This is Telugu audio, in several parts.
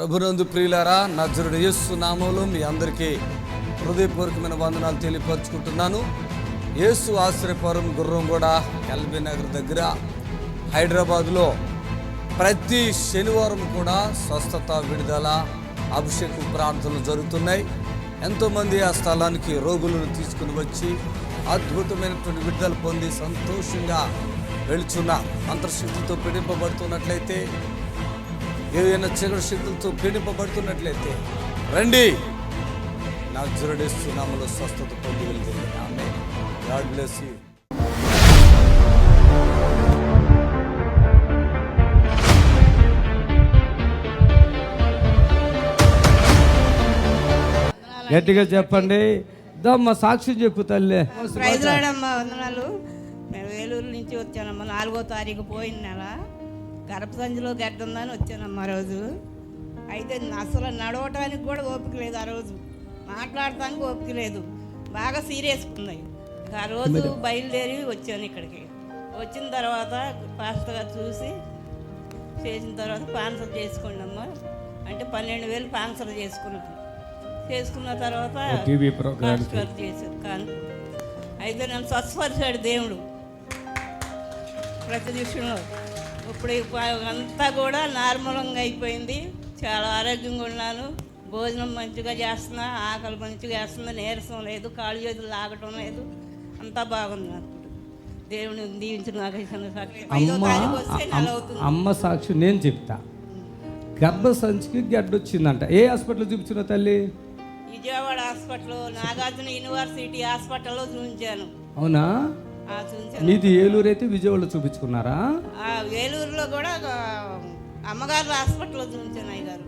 ప్రభునందు ప్రియులారా, నజరుడు యేసు నామములో మీ అందరికీ హృదయపూర్వకమైన వందనాలు తెలియపరుచుకుంటున్నాను. యేసు ఆశ్రయపురం గుర్రంగూడ ఎల్బీ నగర్ దగ్గర హైదరాబాద్లో ప్రతి శనివారం కూడా స్వస్థత, విడుదల, అభిషేకం ప్రార్థనలు జరుగుతున్నాయి. ఎంతోమంది ఆ స్థలానికి రోగులను తీసుకుని వచ్చి అద్భుతమైనటువంటి విడుదల పొంది సంతోషంగా వెళుచున్నారు. అంతర్శక్తితో పీడింపబడుతున్నట్లయితే, ఏదైనా చీకటి శక్తులతో పీడింపబడుతున్నట్లయితే రండి, నజరేయుడు యేసు నామములో స్వస్థత పొంది వెళ్తుంది. ఆమేన్. God bless you. గట్టిగా చెప్పండి. దమ్మ సాక్షి చెప్పు తల్లి. ప్రైజ్లాడమ్మా, వందనాలు. మేము వేలూరు నుంచి వచ్చానమ్మా. 4వ తారీఖు పోయిన నెల గర్భసంచిలో గడ్డ ఉందని వచ్చానమ్మా. రోజు అయితే అసలు నడవటానికి కూడా ఓపిక లేదు. ఆ రోజు మాట్లాడటానికి ఓపిక లేదు. బాగా సీరియస్ ఉన్నాయి. ఆ రోజు బయలుదేరి వచ్చాను ఇక్కడికి. వచ్చిన తర్వాత పాస్టర్ గారు చూసి చేసిన తర్వాత స్పాన్సర్ చేసుకోండి అమ్మా అంటే 12,000 స్పాన్సర్ చేసుకున్న తర్వాత టీవీ ప్రోగ్రామ్ చేశారు. కానీ అయితే నన్ను స్వస్థపరిచాడు దేవుడు ప్రతి విషయంలో. ఇప్పుడు అంతా కూడా నార్మల్గా అయిపోయింది. చాలా ఆరోగ్యంగా ఉన్నాను. భోజనం మంచిగా చేస్తున్నా, ఆకలి మంచిగా చేస్తున్నా, నీరసం లేదు, కాళ్ళు చేతులు లాగటం లేదు, అంతా బాగుంది. నాకు దేవుని దీవించిన అమ్మ సాక్షి నేను చెప్తా. గర్భ సంచికి గడ్డ వచ్చిందంట. ఏ హాస్పిటల్ చూపించిన తల్లి? విజయవాడ హాస్పిటల్, నాగార్జున యూనివర్సిటీ హాస్పిటల్లో చూపించాను. అవునా? మీది ఏలూరు అయితే విజయవాడలో చూపించుకున్నారా? ఏలూరులో కూడా అమ్మగారు హాస్పిటల్లో చూపించాను అయ్యగారు.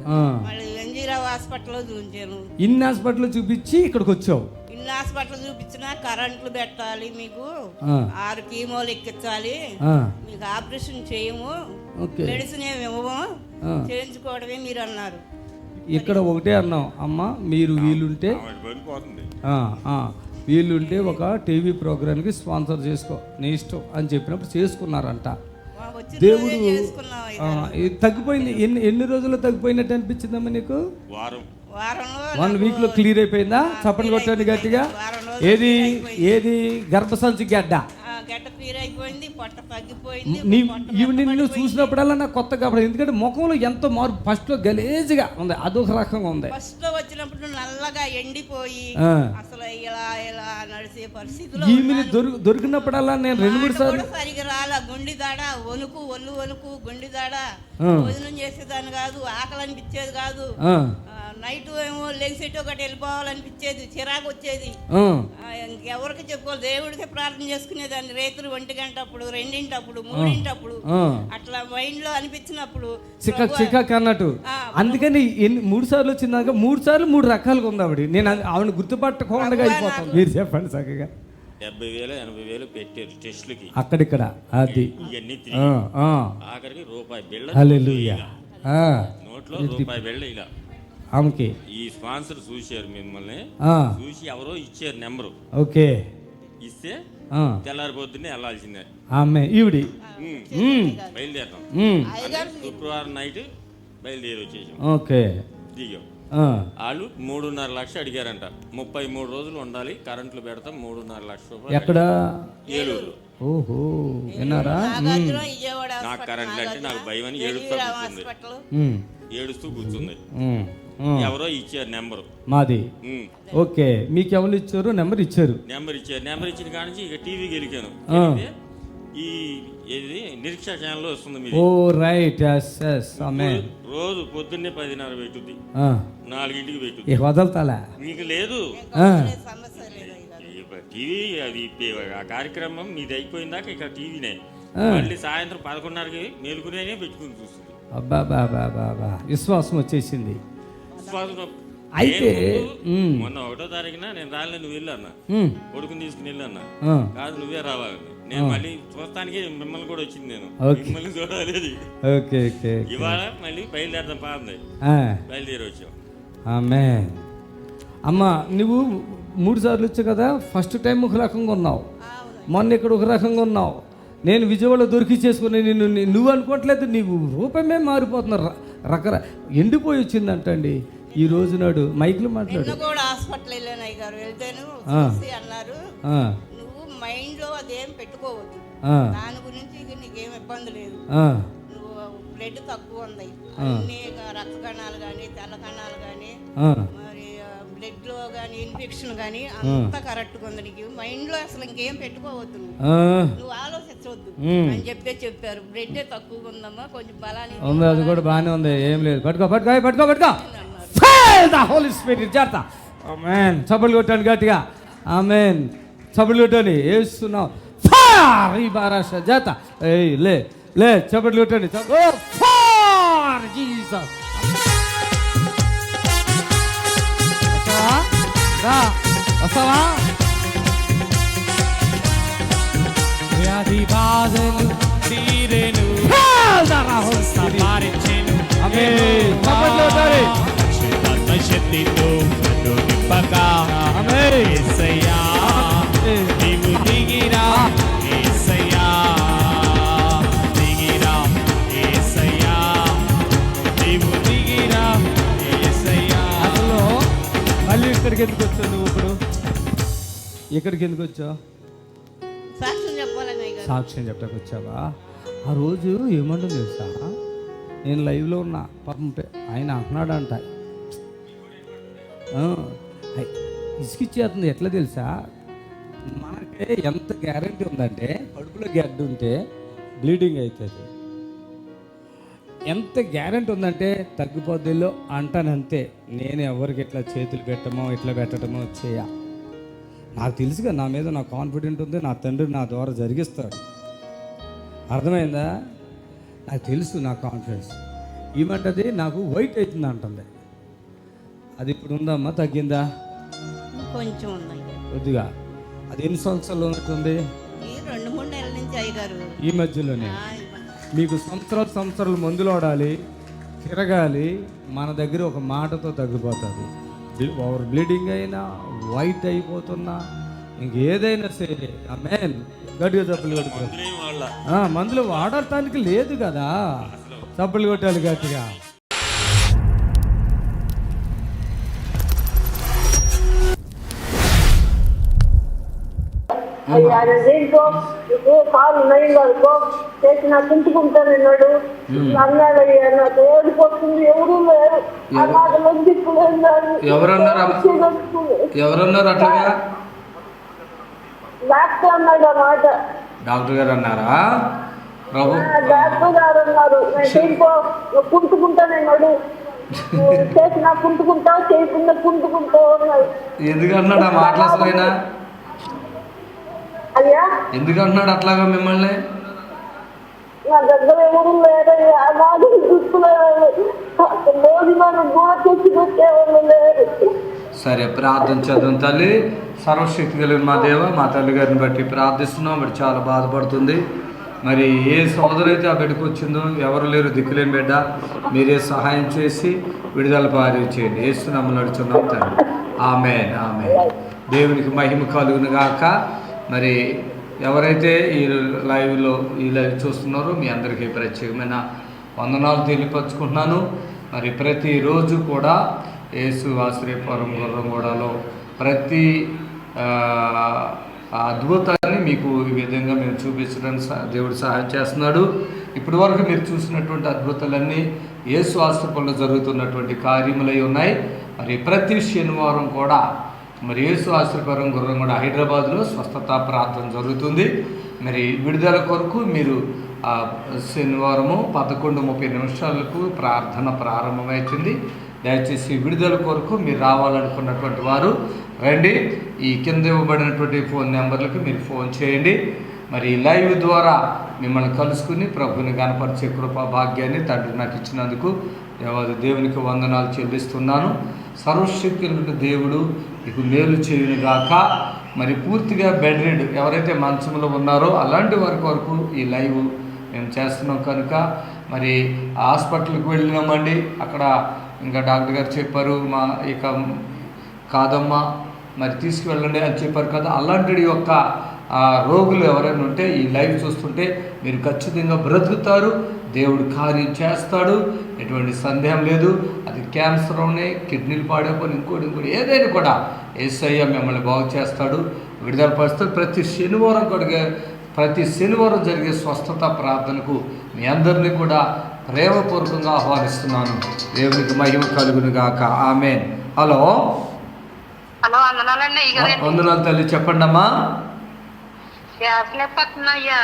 మళ్ళీ ఎన్జీరావు హాస్పిటల్లో చూపించాను. ఇన్ని హాస్పిటల్ చూపించి ఇక్కడికి వచ్చావు. ఇన్ని హాస్పిటల్ చూపించినా కరెంట్లు పెట్టాలి, మీకు 6 కీమోలు ఎక్కించాలి, మీకు ఆపరేషన్ చేయము, మెడిసిన్ ఏమి ఇవ్వము, చేయించుకోవడమే మీరు అన్నారు. ఇక్కడ ఒకటే అన్నాం, అమ్మ మీరు వీలుంటే ఒక టీవీ ప్రోగ్రామ్కి స్పాన్సర్ చేసుకో, నీ ఇష్టం అని చెప్పినప్పుడు చేసుకున్నారంట. దేవుడు తగ్గిపోయింది. ఎన్ని రోజుల్లో తగ్గిపోయినట్టు అనిపించిందమ్మా నీకు? 1 వీక్లో క్లియర్ అయిపోయిందా? చప్పట్లు కొట్టండి గట్టిగా. ఏది గర్భసంచి గడ్డ క్లియర్ అయిపోయింది, పొట్ట తగ్గిపోయింది. నిన్ను చూసినప్పుడల్లా నాకు కొత్తగా, ఎందుకంటే ముఖంలో ఎంతో మార్పు. ఫస్ట్ లో గలేజ్గా ఉంది, అదొక రకంగా ఉంది. ఫస్ట్ లో వచ్చినప్పుడు నల్లగా ఎండిపోయి అసలు ఇలా ఇలా నడిచే పరిస్థితిలో దొరికినప్పుడల్లా నేను 2-3 సార్లు సరిగా రాలా. గుండె దాడ, వణుకు, ఒళ్ళు వణుకు, గుండె దాడ, భోజనం చేసేదాన్ని కాదు, ఆకలి అనిపించేది కాదు. నైట్ ఏమో లెగ్సెట్ ఒకటి వెళ్ళిపోవాలనిపించేది, చిరాకు వచ్చేది. ఎవరికి చెప్పుకోవాలి, దేవుడికి ప్రార్థన చేసుకునేదాన్ని. రైతులు 1 గంట అప్పుడు, 2 అప్పుడు, 3 అట్లా మైండ్ లో అనిపించినప్పుడు చికాకు అన్నట్టు. అందుకని 3 సార్లు వచ్చిందాక 3 సార్లు 3 రకాలుగా ఉంది ఆవిడ. నేను ఆవిడ గుర్తుపట్టకుండా అయిపోతాను. మీరు చెప్పండి చక్కగా. 70,000-80,000 పెట్టారు టెస్టులకి అక్కడిక్కడ. అది ఆఖరికి రూపాయి బిళ్ళ, హల్లెలూయా, నోట్లో రూపాయి బిళ్ళ ఇలా. ఆమెకి ఈ స్పాన్సర్ చూశారు, మిమ్మల్ని చూసి ఎవరో ఇచ్చారు నెంబరు. ఓకే, ఇస్తే తెల్లారి పొద్దున్నే వెళ్ళాల్సిందే. ఆమె ఈవిడి బయలుదేరాం. శుక్రవారం నైట్ బయలుదేరి వచ్చేసాం. ఓకే, దిగాం. వాళ్ళు 3.5 లక్షలు అడిగారంట. 33 రోజులు ఉండాలి, కరెంట్లు పెడతాం, 3.5 లక్షల రూపాయలు. ఎక్కడ? ఏలూరు. ఓహో, విన్నారా? నాకు కరెంట్లు అంటే నాకు భయం అని ఏడుస్తూ కూర్చుంది. ఎవరో ఇచ్చారు నెంబరు మాది. ఓకే, మీకు ఎవరు ఇచ్చారు? నెంబర్ ఇచ్చారు. నెంబర్ ఇచ్చిన కాడి నుంచి ఇక టీవీకి వెళ్ళాను. ఈ ఏది నిరీక్షా ఛానల్ వస్తుంది మీరు. ఓ రైట్, రోజు పొద్దున్నే 10:30 పెట్టుద్ది, 4ంటికి పెట్టుద్ది. వదలతాలా మీకు లేదు టీవీ. అది ఆ కార్యక్రమం మీది అయిపోయిన దాకా ఇక టీవీనే. మళ్ళీ సాయంత్రం 11:30కి మేలుకునే పెట్టుకుని చూస్తుంది. అబ్బా, విశ్వాసం వచ్చేసింది. అయితే మొన్న 1వ తారీఖున నేను రాలే, నువ్వు వెళ్ళన్నా, కొడుకుని తీసుకుని వెళ్ళన్నా. కాదు నువ్వే రావాలని. నేను మళ్ళీ చూస్తానికి మిమ్మల్ని కూడా వచ్చింది. నేను మిమ్మల్ని చూడాలి. ఇవాళ మళ్ళీ బయలుదేరదాం పాంది, బయలుదేరి వచ్చావు. ఆమేన్. అమ్మా, నువ్వు 3 సార్లు వచ్చావు కదా. ఫస్ట్ టైం ఒక రకంగా ఉన్నావు, మొన్న ఇక్కడ ఒక రకంగా ఉన్నావు. నేను విజయవాడలో దొరికి చేసుకుని నువ్వు అనుకోవట్లేదు, నీవు రూపమే మారిపోతున్నారు. ఎండిపోయి వచ్చిందంటండి. ఈ రోజు నాడు మైక్లో మాట్లాడు. నిన్న కూడా హాస్పిటల్ వెళ్ళాను అయ్యగారు. వెళ్తేను చూసి అన్నారు, నువ్వు మైండ్లో అదేం పెట్టుకోవద్దు, దాని గురించి ఇక నీకేం ఇబ్బంది లేదు, నువ్వు బ్లడ్ తక్కువ ఉంది, అన్ని రక్త కణాలు కానీ తెల్ల కణాలు కానీ మరి బ్లడ్ లో కానీ ఇన్ఫెక్షన్ కానీ అంతా కరెక్ట్గా ఉంది, నీకు మైండ్లో అసలు ఇంకేం పెట్టుకోవద్దు, నువ్వు ఆలోచించవద్దు అని చెప్పారు. బ్లడ్ తక్కువగా ఉందమ్మా, కొంచెం బలాన్ని ఉంది, అది కూడా బాగానే ఉంది, ఏం లేదు. పట్టుకో హోలీ స్పిరిట్ జాగ్రత్త. ఆమేన్. చప్పట్లు కొట్టండి గట్టిగా. ఆమేన్. చప్పట్లు కొట్టండి. ఏస్తున్నాం ఈ బారాష జాత. లే చప్పట్లు కొట్టండి. జీసస్. వస్తావా? వ్యాధి బాధలు తీరెను, సంపారించెను, శక్తితో నింపగా యేసయ్యా నీవు దిగిరా, యేసయ్యా దిగిరా, యేసయ్యా నీవు దిగిరా, యేసయ్యా. అసలు మళ్ళీ ఇక్కడికి ఎందుకు వచ్చావు నువ్వు? ఇప్పుడు ఇక్కడికి ఎందుకు వచ్చావు? సాక్ష్యం చెప్పాలని. సాక్ష్యం చెప్పడానికి వచ్చావా? ఆ రోజు ఏమంటుందో తెలుసా, నేను లైవ్లో ఉన్నా, పాపం ఆయన అంటున్నాడంట, ఇసుకిచ్చేస్తుంది. ఎట్లా తెలుసా, మనకి ఎంత గ్యారంటీ ఉందంటే కడుపులో గడ్డ ఉంటే బ్లీడింగ్ అవుతుంది, ఎంత గ్యారంటీ ఉందంటే తగ్గిపోద్దిలో అంటానంతే. నేను ఎవరికి ఇట్లా చేతులు పెట్టడమో చేయ. నాకు తెలుసుగా, నా మీద నాకు కాన్ఫిడెంట్ ఉంది, నా తండ్రి నా ద్వారా జరిగిస్తాడు. అర్థమైందా? నాకు తెలుసు, నా కాన్ఫిడెన్స్. ఏమంటది, నాకు వైట్ అవుతుంది అంటుంది. అది ఇప్పుడు ఉందమ్మా, తగ్గిందా? కొంచెం ఉంది కొద్దిగా. అది ఎన్ని సంవత్సరాలు ఉన్నట్టుంది? 2-3 నెలల నుంచి అయ్యగారు. ఈ మధ్యలోనే మీకు సంవత్సరాలు మందులు వాడాలి, తిరగాలి. మన దగ్గర ఒక మాటతో తగ్గిపోతుంది. ఓవర్ బ్లీడింగ్ అయినా, వైట్ అయిపోతున్నా, ఇంకేదైనా సరే. ఆమేన్. గట్టిగా చప్పలు కొట్టుకో. మందులు వాడటానికి లేదు కదా, చప్పలు కొట్టాలి గట్టిగా. అయ్యా దేంట్లో నీకు కాలు నయం వరకు చేసి నాకు ఇంటికుంటానన్నాడు. అన్నాడు, అయ్యా నాకు ఓడిపోతుంది, ఎవరు లేరు అన్నాడు. ఎవరన్నారు అట్లాగా? డాక్టర్ అన్నాడు ఆ మాట. డాక్టర్ గారు అన్నారా? డాక్టర్ గారు అన్నారు, దేంట్లో నువ్వు కుంటుకుంటానన్నాడు. చేసి నాకు కుంటుకుంటావు, చేయకుండా కుంటుకుంటావు అన్నాడు. ఎందుకన్నాడు ఆ మాటలు అసలు ఆయన? అయ్యా ఎందుకంటున్నాడు అట్లాగా మిమ్మల్ని? నా దగ్గర ఎవరు లేరయ్యా, నాకు భోజనాలు కూడా తెచ్చి పెట్టేవాళ్ళు లేరు. సరే, ప్రార్థన చేద్దాం తల్లి. సర్వశక్తి కలిగిన మా దేవ, మా తల్లి గారిని బట్టి ప్రార్థిస్తున్నాం. మరి చాలా బాధపడుతుంది. మరి ఏ సోదరైతే ఆ బిడ్డకు వచ్చిందో, ఎవరు లేరు, దిక్కులేని బిడ్డ, మీరే సహాయం చేసి విడుదల పారించేయండి. యేసునామములో నడుచున్నాం తండ్రి. ఆమేన్. దేవునికి మహిమ కలుగును గాక. మరి ఎవరైతే ఈ లైవ్ చూస్తున్నారో మీ అందరికీ ప్రత్యేకమైన వందనాలు తెలియపరుచుకుంటున్నాను. మరి ప్రతిరోజు కూడా యేసు ఆశ్రయపురం గుర్రంగూడలో ప్రతి అద్భుతాన్ని మీకు ఈ విధంగా మేము చూపించడానికి దేవుడు సహాయం చేస్తున్నాడు. ఇప్పటి వరకు మీరు చూసినటువంటి అద్భుతాలన్నీ యేసు ఆశ్రయంలో జరుగుతున్నటువంటి కార్యములై ఉన్నాయి. మరి ప్రతి శనివారం కూడా మరి యేసు ఆశ్రయపురం గుర్రంగూడ హైదరాబాద్లో స్వస్థత ప్రార్థన జరుగుతుంది. మరి విడుదల కొరకు మీరు శనివారము 11:30 ప్రార్థన ప్రారంభమవుతుంది. దయచేసి విడుదల కొరకు మీరు రావాలనుకున్నటువంటి వారు రండి. ఈ కింద ఇవ్వబడినటువంటి ఫోన్ నెంబర్లకు మీరు ఫోన్ చేయండి. మరి లైవ్ ద్వారా మిమ్మల్ని కలుసుకుని ప్రభుని గణపరిచే కృపా భాగ్యాన్ని తండ్రి నాకు ఇచ్చినందుకు దేవునికి వందనాలు చెల్లిస్తున్నాను. సర్వశక్తి దేవుడు మీకు మేలు చేయునుగాక. మరి పూర్తిగా బెడ్ రెడ్ ఎవరైతే మంచంలో ఉన్నారో అలాంటి వారికి వరకు ఈ లైవ్ మేము చేస్తున్నాం కనుక మరి హాస్పిటల్కి వెళ్ళినామండి. అక్కడ ఇంకా డాక్టర్ గారు చెప్పారు, మా ఇక కాదమ్మా మరి తీసుకువెళ్ళండి అని చెప్పారు కదా. అలాంటి యొక్క ఆ రోగులు ఎవరైనా ఉంటే ఈ లైవ్ చూస్తుంటే మీరు ఖచ్చితంగా బ్రతుకుతారు, దేవుడు కార్యం చేస్తాడు, ఎటువంటి సందేహం లేదు. అది క్యాన్సర్ ఉన్నాయి, కిడ్నీలు పాడైపోయి ఇంకోటి ఏదైనా కూడా యేసయ్య మిమ్మల్ని బాగు చేస్తాడు, విడుదల పరుస్తాడు. ప్రతి శనివారం జరిగే స్వస్థత ప్రార్థనకు మీ అందరినీ కూడా ప్రేమపూర్వకంగా ఆహ్వానిస్తున్నాను. దేవునికి మహిమ కలుగును గాక. ఆమేన్. హలో హలో, వందనాలండి అయ్యగారు. వందనాలు తల్లి, చెప్పండి అమ్మా. గ్యాస్ నొప్పి వస్తుందయ్యా.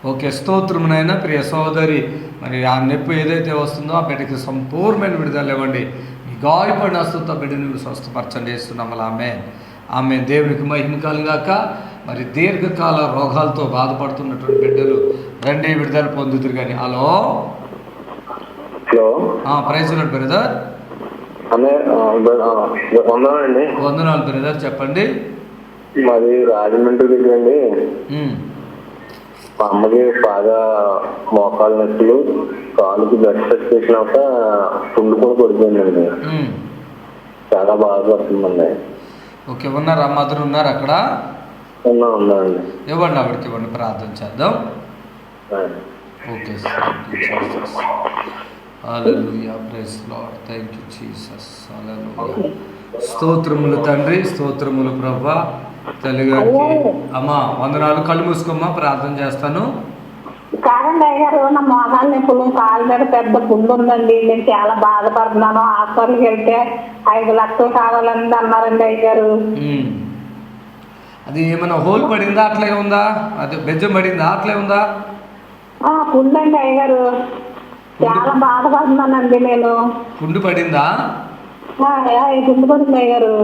ఓకే, స్తోత్రమునైనా ప్రియ సోదరి, మరి ఆ నొప్పి ఏదైతే వస్తుందో ఆ బిడ్డకి సంపూర్ణమైన విడుదల ఇవ్వండి. మీ గాయపడిన హస్తంతో బిడ్డని స్వస్థపరచండి చేస్తున్నాము. ఆమె దేవునికి మహిమ కలుగాక. మరి దీర్ఘకాల రోగాలతో బాధపడుతున్నటువంటి బిడ్డలు రండి, విడుదల పొందుతురు కానీ. Hello praise Lord brother. వందనాలు బ్రదర్, చెప్పండి. మాది రాజమండ్రి దగ్గర అండి. మా అమ్మకి బాగా మోకాలు నొప్పులు, కాలుకి బ్లడ్ టెస్ట్ చేసినాక పుండు కూడా పడిపోయిందండి. చాలా బాధపడుతుందండి. ఓకే, ఉన్నారా మదర్? ఉన్నారు అక్కడ? ఉన్నాండి. ఇవ్వండి, ఆవిడకి ఇవ్వండి, ప్రార్థన చేద్దాం. ఓకే, హల్లెలూయా, praise Lord, thank you Jesus, హల్లెలూయా. స్తోత్రములు తండ్రి, స్తోత్రములు ప్రభువా. తల్లిగారికి అమ్మా వందనాలు. కళ్ళు మూసుకోమ్మా, ప్రార్థన చేస్తాను. కాదండి అయ్యారు, నా మోకాలు నొప్పులు, కాలు మీద పెద్ద పుండు ఉందండి. నేను చాలా బాధపడుతున్నాను. హాస్పిటల్కి వెళ్తే 5 లక్షలు కావాలని అన్నారండి అయ్యారు. అది ఏమైనా హోల్ పడిందా, అట్లే ఉందా? అది బెజ్జం పడిందా, అట్లే ఉందా? పుండు అండి అయ్యారు, చాలా బాధపడుతున్నానండి నేను. పుండు పడిందా? పుండు పడింది అయ్యారు.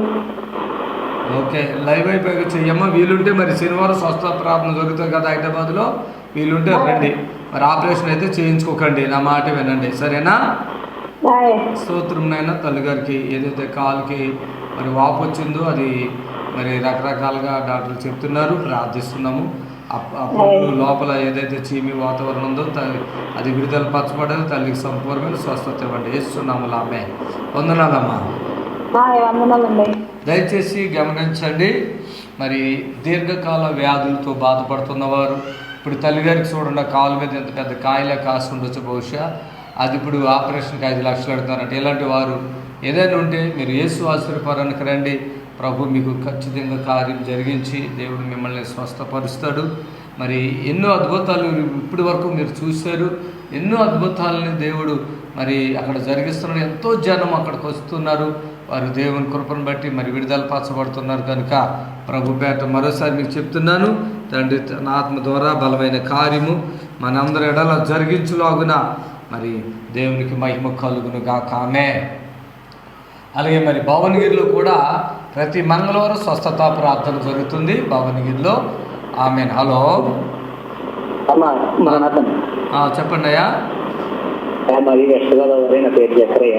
ఓకే, లైవ్ అయిపోయాక చెయ్యమ్మా. వీలుంటే మరి శనివారం స్వస్థ ప్రార్థన జరుగుతుంది కదా హైదరాబాద్లో, వీలుంటే రండి. మరి ఆపరేషన్ అయితే చేయించుకోకండి, నా మాట వినండి, సరేనా? స్తోత్రంనైనా తల్లిగారికి ఏదైతే కాలుకి మరి వాపు వచ్చిందో అది మరి రకరకాలుగా డాక్టర్లు చెప్తున్నారు, ప్రార్థిస్తున్నాము. అప్పుడు లోపల ఏదైతే చీమి వాతావరణం ఉందో అది విడుదల పరచబడాలి. తల్లికి సంపూర్ణమైన స్వస్థత ఇవ్వండి యేసునామములో. ఆమేన్. వందనాలమ్మా. దయచేసి గమనించండి, మరి దీర్ఘకాల వ్యాధులతో బాధపడుతున్నవారు, ఇప్పుడు తల్లిగారికి చూడండి, కాలు మీద ఎంత పెద్ద కాయలే కాసి ఉండొచ్చు బహుశా, అది ఇప్పుడు ఆపరేషన్కి 5 లక్షలు అడుగుతారంట. ఇలాంటి వారు ఏదైనా ఉంటే మీరు యేసు ఆశీర్వాదానికి రండి. ప్రభు మీకు ఖచ్చితంగా కార్యం జరిగించి దేవుడు మిమ్మల్ని స్వస్థపరుస్తాడు. మరి ఎన్నో అద్భుతాలు ఇప్పటి వరకు మీరు చూశారు. ఎన్నో అద్భుతాలని దేవుడు మరి అక్కడ జరిగిస్తున్నాడు. ఎంతో జనం అక్కడికి వస్తున్నారు. వారు దేవుని కృపను బట్టి మరి విడుదల పరచబడుతున్నారు. కనుక ప్రభు పేట మరోసారి మీకు చెప్తున్నాను, తండ్రి తన ఆత్మ ద్వారా బలమైన కార్యము మనందరి ఎడల జరిగించులాగున మరి దేవునికి మహిమ కలుగును గాక. ఆమేన్. అలాగే మరి భువనగిరిలో కూడా ప్రతి మంగళవారం స్వస్థత ప్రార్థన జరుగుతుంది భువనగిరిలో. ఆమేన్. హలో చెప్పండి అయ్యా. మాది వెస్ట్ గోదావరి, నా పేరు చక్రయ్య.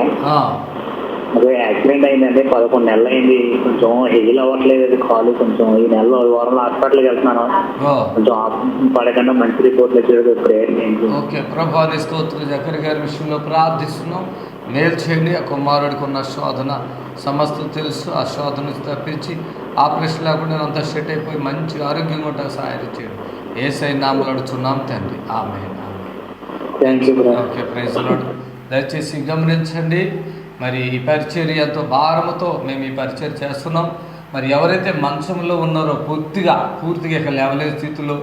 అదే యాక్సిడెంట్ అయిందండి, 11 నెలలు అయింది. కొంచెం హెయిల్ అవ్వట్లేదు అది కాలు. కొంచెం ఈ నెలలో వారంలో హాస్పిటల్కి వెళ్తున్నాను. కొంచెం పడకుండా మంచి రిపోర్ట్లు వచ్చేది ప్రేయర్ చేయండి. ఓకే, ప్రభాని స్తోత్రం. చక్రయ్య గారి విషయంలో ప్రార్థిస్తున్నాం, మేలు చేయండి. ఆ కుమారుడికి ఉన్న శోధన సమస్తం తెలుసు, ఆ శోధన తప్పించి ఆపరేషన్ లేకుండా అంతా సెట్ అయిపోయి మంచి ఆరోగ్యంగా ఉంటాకు సహాయం చేయండి. యేసయ్య నామములో అడుగుచున్నాం తండ్రి. ఆమేన్. Okay, praise Lord. దయచేసి గమనించండి, మరి ఈ పరిచర్య ఎంతో భారముతో మేము ఈ పరిచర్య చేస్తున్నాం. మరి ఎవరైతే మంచంలో ఉన్నారో పూర్తిగా ఇక లేవలేని స్థితిలో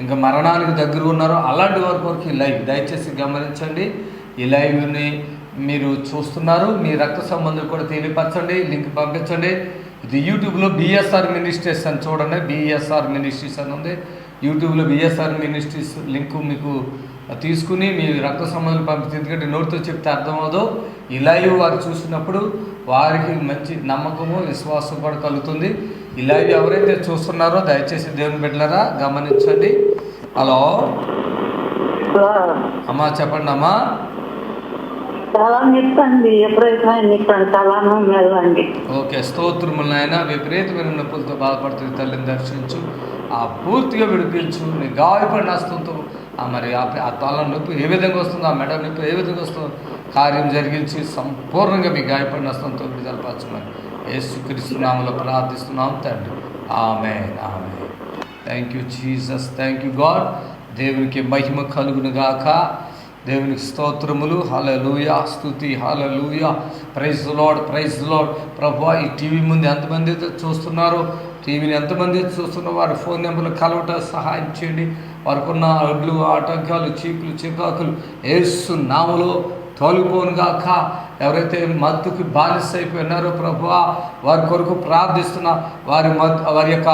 ఇంకా మరణానికి దగ్గర ఉన్నారో అలాంటి వారి కొరకు ఈ లైవ్ దయచేసి గమనించండి. ఈ లైవ్ని మీరు చూస్తున్నారు, మీ రక్త సంబంధం కూడా తెలియపరచండి, లింక్ పంపించండి. ఇది యూట్యూబ్లో బిఎస్ఆర్ మినిస్ట్రీస్ అని చూడండి, బిఎస్ఆర్ మినిస్ట్రీస్ అని ఉంది యూట్యూబ్లో. బిఎస్ఆర్ మినిస్ట్రీస్ లింకు మీకు తీసుకుని మీ రక్త సంబంధం పంపిస్తే, ఎందుకంటే నోటితో చెప్తే అర్థమవుదో. ఈ లైవ్ వారు చూసినప్పుడు వారికి మంచి నమ్మకము విశ్వాసం కూడా కలుగుతుంది. ఈ లైవ్ ఎవరైతే చూస్తున్నారో దయచేసి దేవుని బిడ్డలారా గమనించండి. హలో అమ్మా, చెప్పండి అమ్మా. చాలా నొప్పండి, ఎప్పుడైతే నొప్పండి, చాలాను వెళ్ళండి. ఓకే, స్తోత్రములు నాయన. విపరీతమైన నొప్పులతో బాధపడుతుంది తల్లిని దర్శించు, ఆ పూర్తిగా విడిపించు. నీ గాయపడిన హస్తంతో మరి ఆ తల నొప్పి ఏ విధంగా వస్తుందో, ఆ మెడ నొప్పి ఏ విధంగా వస్తుందో కార్యం జరిగించి సంపూర్ణంగా మీ గాయపడిన హస్తంతో విడుదలపరచమని యేసుక్రీస్తు నామములో ప్రార్థిస్తున్నాం తండ్రి. ఆమేన్. ఆమేన్. Thank you Jesus, thank you God. దేవునికి మహిమ కలుగును గాక. దేవునికి స్తోత్రములు. హల్లెలూయా, స్తుతి, హల్లెలూయా. Praise the Lord, praise the Lord. ప్రభువా, ఈ టీవీ ముందు ఎంతమంది అయితే చూస్తున్నారో, టీవీని ఎంతమంది అయితే చూస్తున్నారో వారి ఫోన్ నెంబర్లు కలవట సహాయం చేయండి. వారికి ఉన్న అడ్లు, ఆటంకాలు, చీకులు, చికాకులు యేసు నామములో తొలగిపోను గాక. ఎవరైతే మత్తుకి బానిస అయిపోయినారో ప్రభువా, వారి కొరకు ప్రార్థిస్తున్నా. వారి యొక్క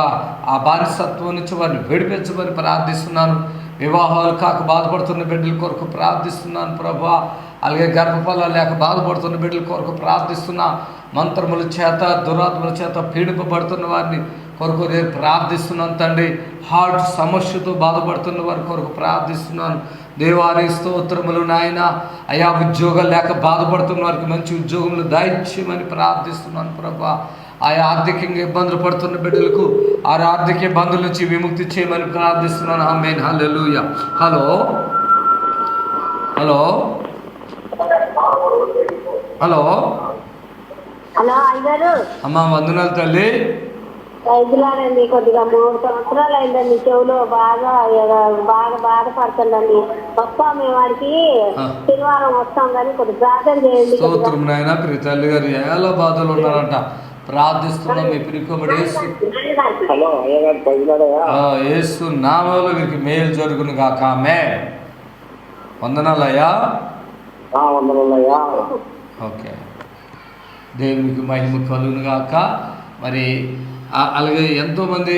ఆ బానిసత్వం నుంచి వారిని విడిపించమని ప్రార్థిస్తున్నాను. వివాహాలు కాక బాధపడుతున్న బిడ్డల కొరకు ప్రార్థిస్తున్నాను ప్రభువా. అలాగే గర్భఫలాలు లేక బాధపడుతున్న బిడ్డల కొరకు ప్రార్థిస్తున్నా. మంత్రముల చేత, దురాత్మల చేత పీడింపబడుతున్న వారిని కొరకు నేను ప్రార్థిస్తున్నాను తండ్రి. హార్ట్ సమస్యతో బాధపడుతున్న వారి కొరకు ప్రార్థిస్తున్నాను. దేవాని స్తోత్రములు నాయన. అయా ఉద్యోగాలు లేక బాధపడుతున్న వారికి మంచి ఉద్యోగములు దయచేయమని ప్రార్థిస్తున్నాను ప్రభా. ఆయా ఆర్థికంగా ఇబ్బందులు పడుతున్న బిడ్డలకు ఆ ఆర్థిక ఇబ్బందుల నుంచి విముక్తి చేయమని ప్రార్థిస్తున్నాను. ఆమేన్, హల్లెలూయా. హలో హలో హలో హలో అయ్యారు అమ్మా, వందనాలు తల్లి. రైతులారండి, కొద్దిగా 3 సంవత్సరాలు అయిందండి. చెవులో బాగా బాధపడుతుందండి. వస్తాం మేము వాడికి శనివారం వస్తాం, కానీ కొద్దిగా ప్రార్థన చేయండి. స్తోత్రం నాయన. ప్రియ తల్లి గారు ఎలా బాధలు ఉన్నారంట ప్రార్థిస్తున్నాం. మీ పిలుకోబడి హలో అయ్యగారు, ప్రజలాడయా యేసు నామములో వీరికి మేలు జరుగును గాక. ఆమేన్. వందనాలయ్యా. వందనయ్యా. ఓకే, దేవునికి మహిమ కలుగును గాక. మరి అలాగే ఎంతోమంది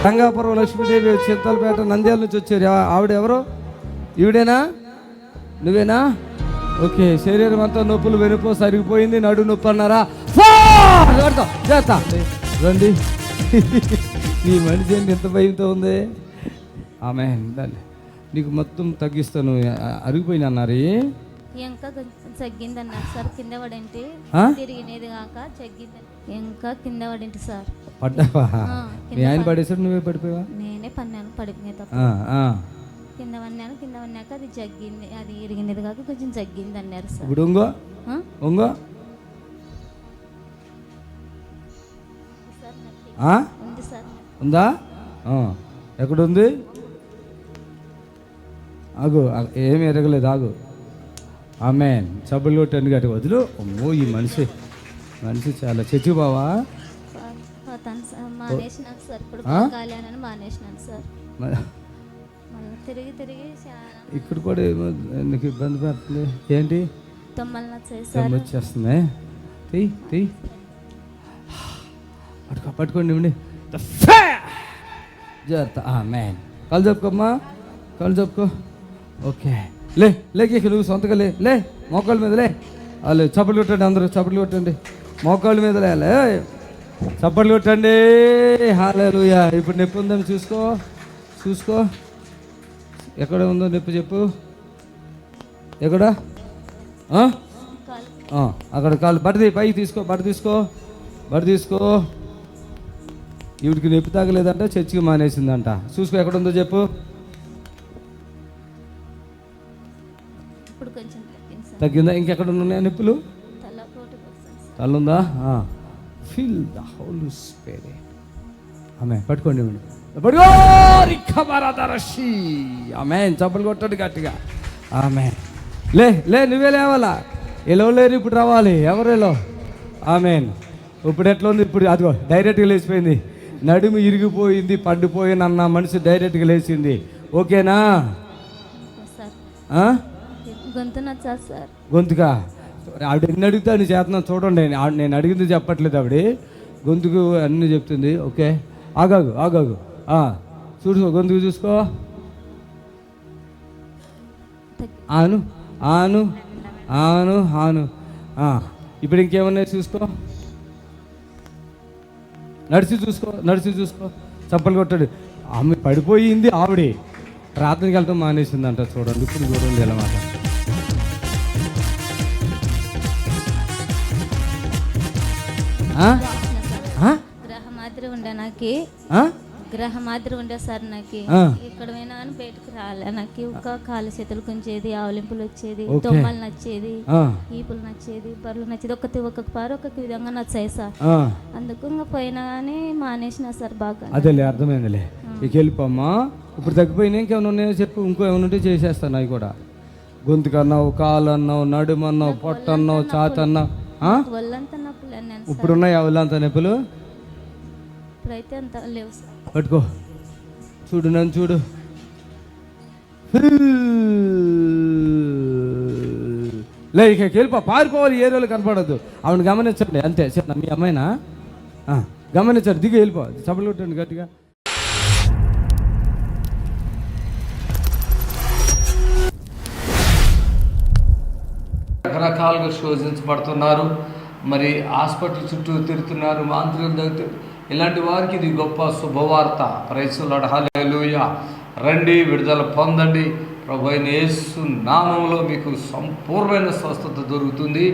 రంగాపురం లక్ష్మీదేవి చింతలపేట నంద్యాల నుంచి వచ్చారు. ఆవిడ ఎవరు? ఈవిడేనా? నువ్వేనా? ఓకే. శరీరం అంతా నొప్పులు, వెనుపో సరిగిపోయింది, నడు నొప్పి అన్నారా? చేస్తా రండి. నీ మనిషి ఏంటి ఎంత భయంతో ఉంది? ఆమె దాన్ని నీకు మొత్తం తగ్గిస్తాను. అరిగిపోయినా అన్నారు. ఇంకా తగ్గింది అన్నారు సార్. కింద పడంటే తిరిగినది కాక తగ్గింది. ఇంకా కింద పడింటి సార్. పడ్డావా? మీ ఆయన పడేసాడు, నువ్వే పడిపోయావా? నేనే పన్నాను, పడిపోయిన తప్ప. కింద పన్నాను. కింద పన్నాక అది జగ్గింది, అది ఇరిగినది కాక కొంచెం జగ్గింది అన్నారు సార్. ఇప్పుడు ఉంగో ఉంగో ఉంది సార్. ఉందా? ఎక్కడుంది? ఆగు, ఏమి ఎరగలేదు, ఆగు. ఆమెన్. సబ్బులు కొట్టండి గట్టి వదిలు. అమ్మో, ఈ మనిషి చాలా చచ్చి బావా. మానేసినాను సార్. ఇప్పుడు కాలేనని మానేసినాను సార్. తిరిగి ఇక్కడ కూడా ఏమో నీకు ఇబ్బంది పడుతుంది. ఏంటి? తొమ్మలు వచ్చేస్తుంది. పట్టుకోండి ఇవ్వండి. జాగ్రత్త. ఆమెన్. కాళ్ళు చెప్పుకోమ్మా, కాళ్ళు చెప్పుకో. ఓకే, లేకి నువ్వు సొంతగా లే. మోకాళ్ళ మీద లే. వాళ్ళు చప్పట్లు కొట్టండి, అందరూ చప్పట్లు కొట్టండి. మోకాళ్ళ మీద లే, చప్పట్లు కొట్టండి. హల్లెలూయా. ఇప్పుడు నొప్పి ఉందని చూసుకో. ఎక్కడ ఉందో నొప్పి చెప్పు. ఎక్కడ? అక్కడ కాళ్ళు పైకి తీసుకో. బడి తీసుకో. ఈవిడికి నొప్పి తాగలేదంట, చర్చికి మానేసిందంట. చూసుకో, ఎక్కడ ఉందో చెప్పు. తగ్గిందా? ఇంకెక్కడ ఉన్నాయి నొప్పులు? తల్లుందా? Feel the Holy Spirit. ఆమె పట్టుకోండి. ఆమె చప్పలు కొట్టండి గట్టిగా. ఆమె లే నువ్వే లేవాలా? ఎలా లేరు ఇప్పుడు రావాలి. ఎవరేలో? ఆమెన్. ఇప్పుడు ఎట్లా ఉంది? ఇప్పుడు అదిగో డైరెక్ట్గా లేచిపోయింది. నడుము ఇరిగిపోయింది, పడిపోయింది అన్న మనిషి డైరెక్ట్గా లేచింది. ఓకేనా? గొంతుగా ఆవిడ ఎన్ని అడుగుతాను చేతనా చూడండి. నేను అడిగింది చెప్పట్లేదు ఆవిడ. గొంతుకు అన్నీ చెప్తుంది. ఓకే, ఆగాగు. చూసుకో, గొంతుకు చూసుకో. ఆను. ఇప్పుడు ఇంకేమన్నా చూసుకో. నడిచి చూసుకో. చప్పలు కొట్టాడు. ఆమె పడిపోయింది. ఆవిడే ప్రార్థనకి వెళ్తాం మానేసిందంట. చూడండి, ఇప్పుడు చూడండి ఎలా మాట. గ్రహం మాదిరి ఉండే సార్ నాకు. ఇక్కడ పోయినా అని బయటకు రాలే. నాకు ఒక కాలు చేతులు కొంచేది, ఆవలింపులు వచ్చేది, తొమ్మలు నచ్చేది, ఈపులు నచ్చేది, బర్రెలు నచ్చేది. ఒక్కొక్క పారు ఒక్కొక్క విధంగా నచ్చాయి సార్. అందుకు ఇంకా పోయినా కానీ మానేసిన సార్ బాగా. అదేలే, అర్థమైందిలే. ఇక వెళ్ళిపోమ్మా. ఇప్పుడు తగ్గిపోయినా ఇంకేమైనా ఉన్నాయో చెప్పు. ఇంకో ఏమైనా ఉంటే చేసేస్తాను అవి కూడా. గొంతుకన్నావు, కాలు అన్నావు, నడుమన్నావు, పొట్టన్నావు, చాతన్నావు. ఒళ్ళంతా నొప్పులు అన్నాను. ఇప్పుడు ఉన్నాయా ఒళ్ళంతా నొప్పులు? ఇప్పుడైతే అంత లేవు సార్. పట్టుకో, చూడు నన్ను చూడు. లే ఇక వెళ్ళిపో, పారిపోవాలి, ఏ రోజులు కనపడద్దు. ఆవిడ గమనించండి అంతే. చిన్న మీ అమ్మాయినా గమనించండి. దిగి వెళ్ళిపో, చప్పలు కొట్టండి గట్టిగా. రకరకాలుగా శోధించబడుతున్నారు. మరి హాస్పిటల్ చుట్టూ తిరుగుతున్నారు, మాంత్రికుల దగ్గర. ఇలాంటి వారికి ఇది గొప్ప శుభవార్త. ప్రైజ్ ది లార్డ్, హల్లెలూయా. రండి, విడుదల పొందండి. ప్రభువైన యేసు నామములో మీకు సంపూర్ణమైన స్వస్థత దొరుకుతుంది.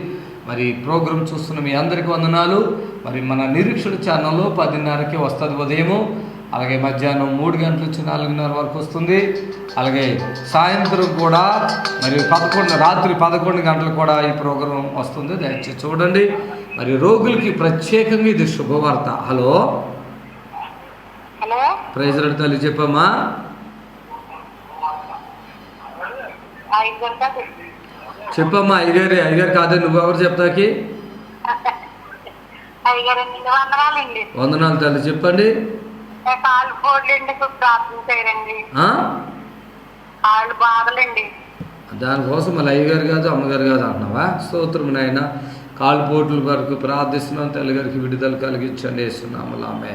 మరి ప్రోగ్రాం చూస్తున్న మీ అందరికీ వందనాలు. మరి మన నిరీక్షణ ఛానల్లో 10:30కి వస్తుంది ఉదయము. అలాగే మధ్యాహ్నం 3 గంటల నుంచి 4:30 వరకు వస్తుంది. అలాగే సాయంత్రం కూడా మరి రాత్రి 11 గంటలకు కూడా ఈ ప్రోగ్రాం వస్తుంది. దయచేసి చూడండి. మరి రోగులకి ప్రత్యేకంగా ఇది శుభవార్త. హలో, ప్రైజ్ లార్డ్ తల్లి, చెప్పమ్మా. చెప్పమ్మా. అయ్యగారు కాదే, నువ్వెవరు చెప్తాకి? వందనాలు తల్లి, చెప్పండి. దానికోసం మళ్ళీ అయ్యగారు కాదు, అమ్మగారు కాదు అంటున్నావా? స్తోత్రం నాయన. కాళ్ళు పోట్ల వరకు ప్రార్థిస్తున్నాం. తల్లిగారికి విడుదల కలిగించండి వేస్తున్నాము. ఆమె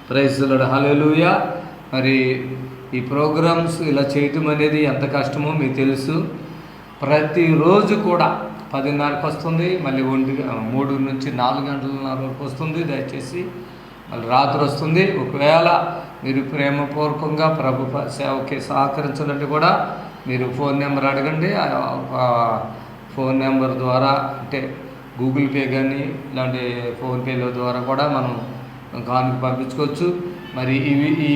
ప్రైజ్ ది లార్డ్, హల్లెలూయా. మరి ఈ ప్రోగ్రామ్స్ ఇలా చేయటం అనేది ఎంత కష్టమో మీకు తెలుసు. ప్రతిరోజు కూడా 10:30కి వస్తుంది, మళ్ళీ 3 నుంచి 4 గంటల వరకు వస్తుంది. దయచేసి మళ్ళీ రాత్రి వస్తుంది. ఒకవేళ మీరు ప్రేమపూర్వకంగా ప్రభు సేవకి సహకరించాలంటే కూడా మీరు ఫోన్ నెంబర్ అడగండి. ఫోన్ నెంబర్ ద్వారా, అంటే గూగుల్ పే కానీ ఇలాంటి ఫోన్పేల ద్వారా కూడా మనం కానుక పంపించుకోవచ్చు. మరి ఈ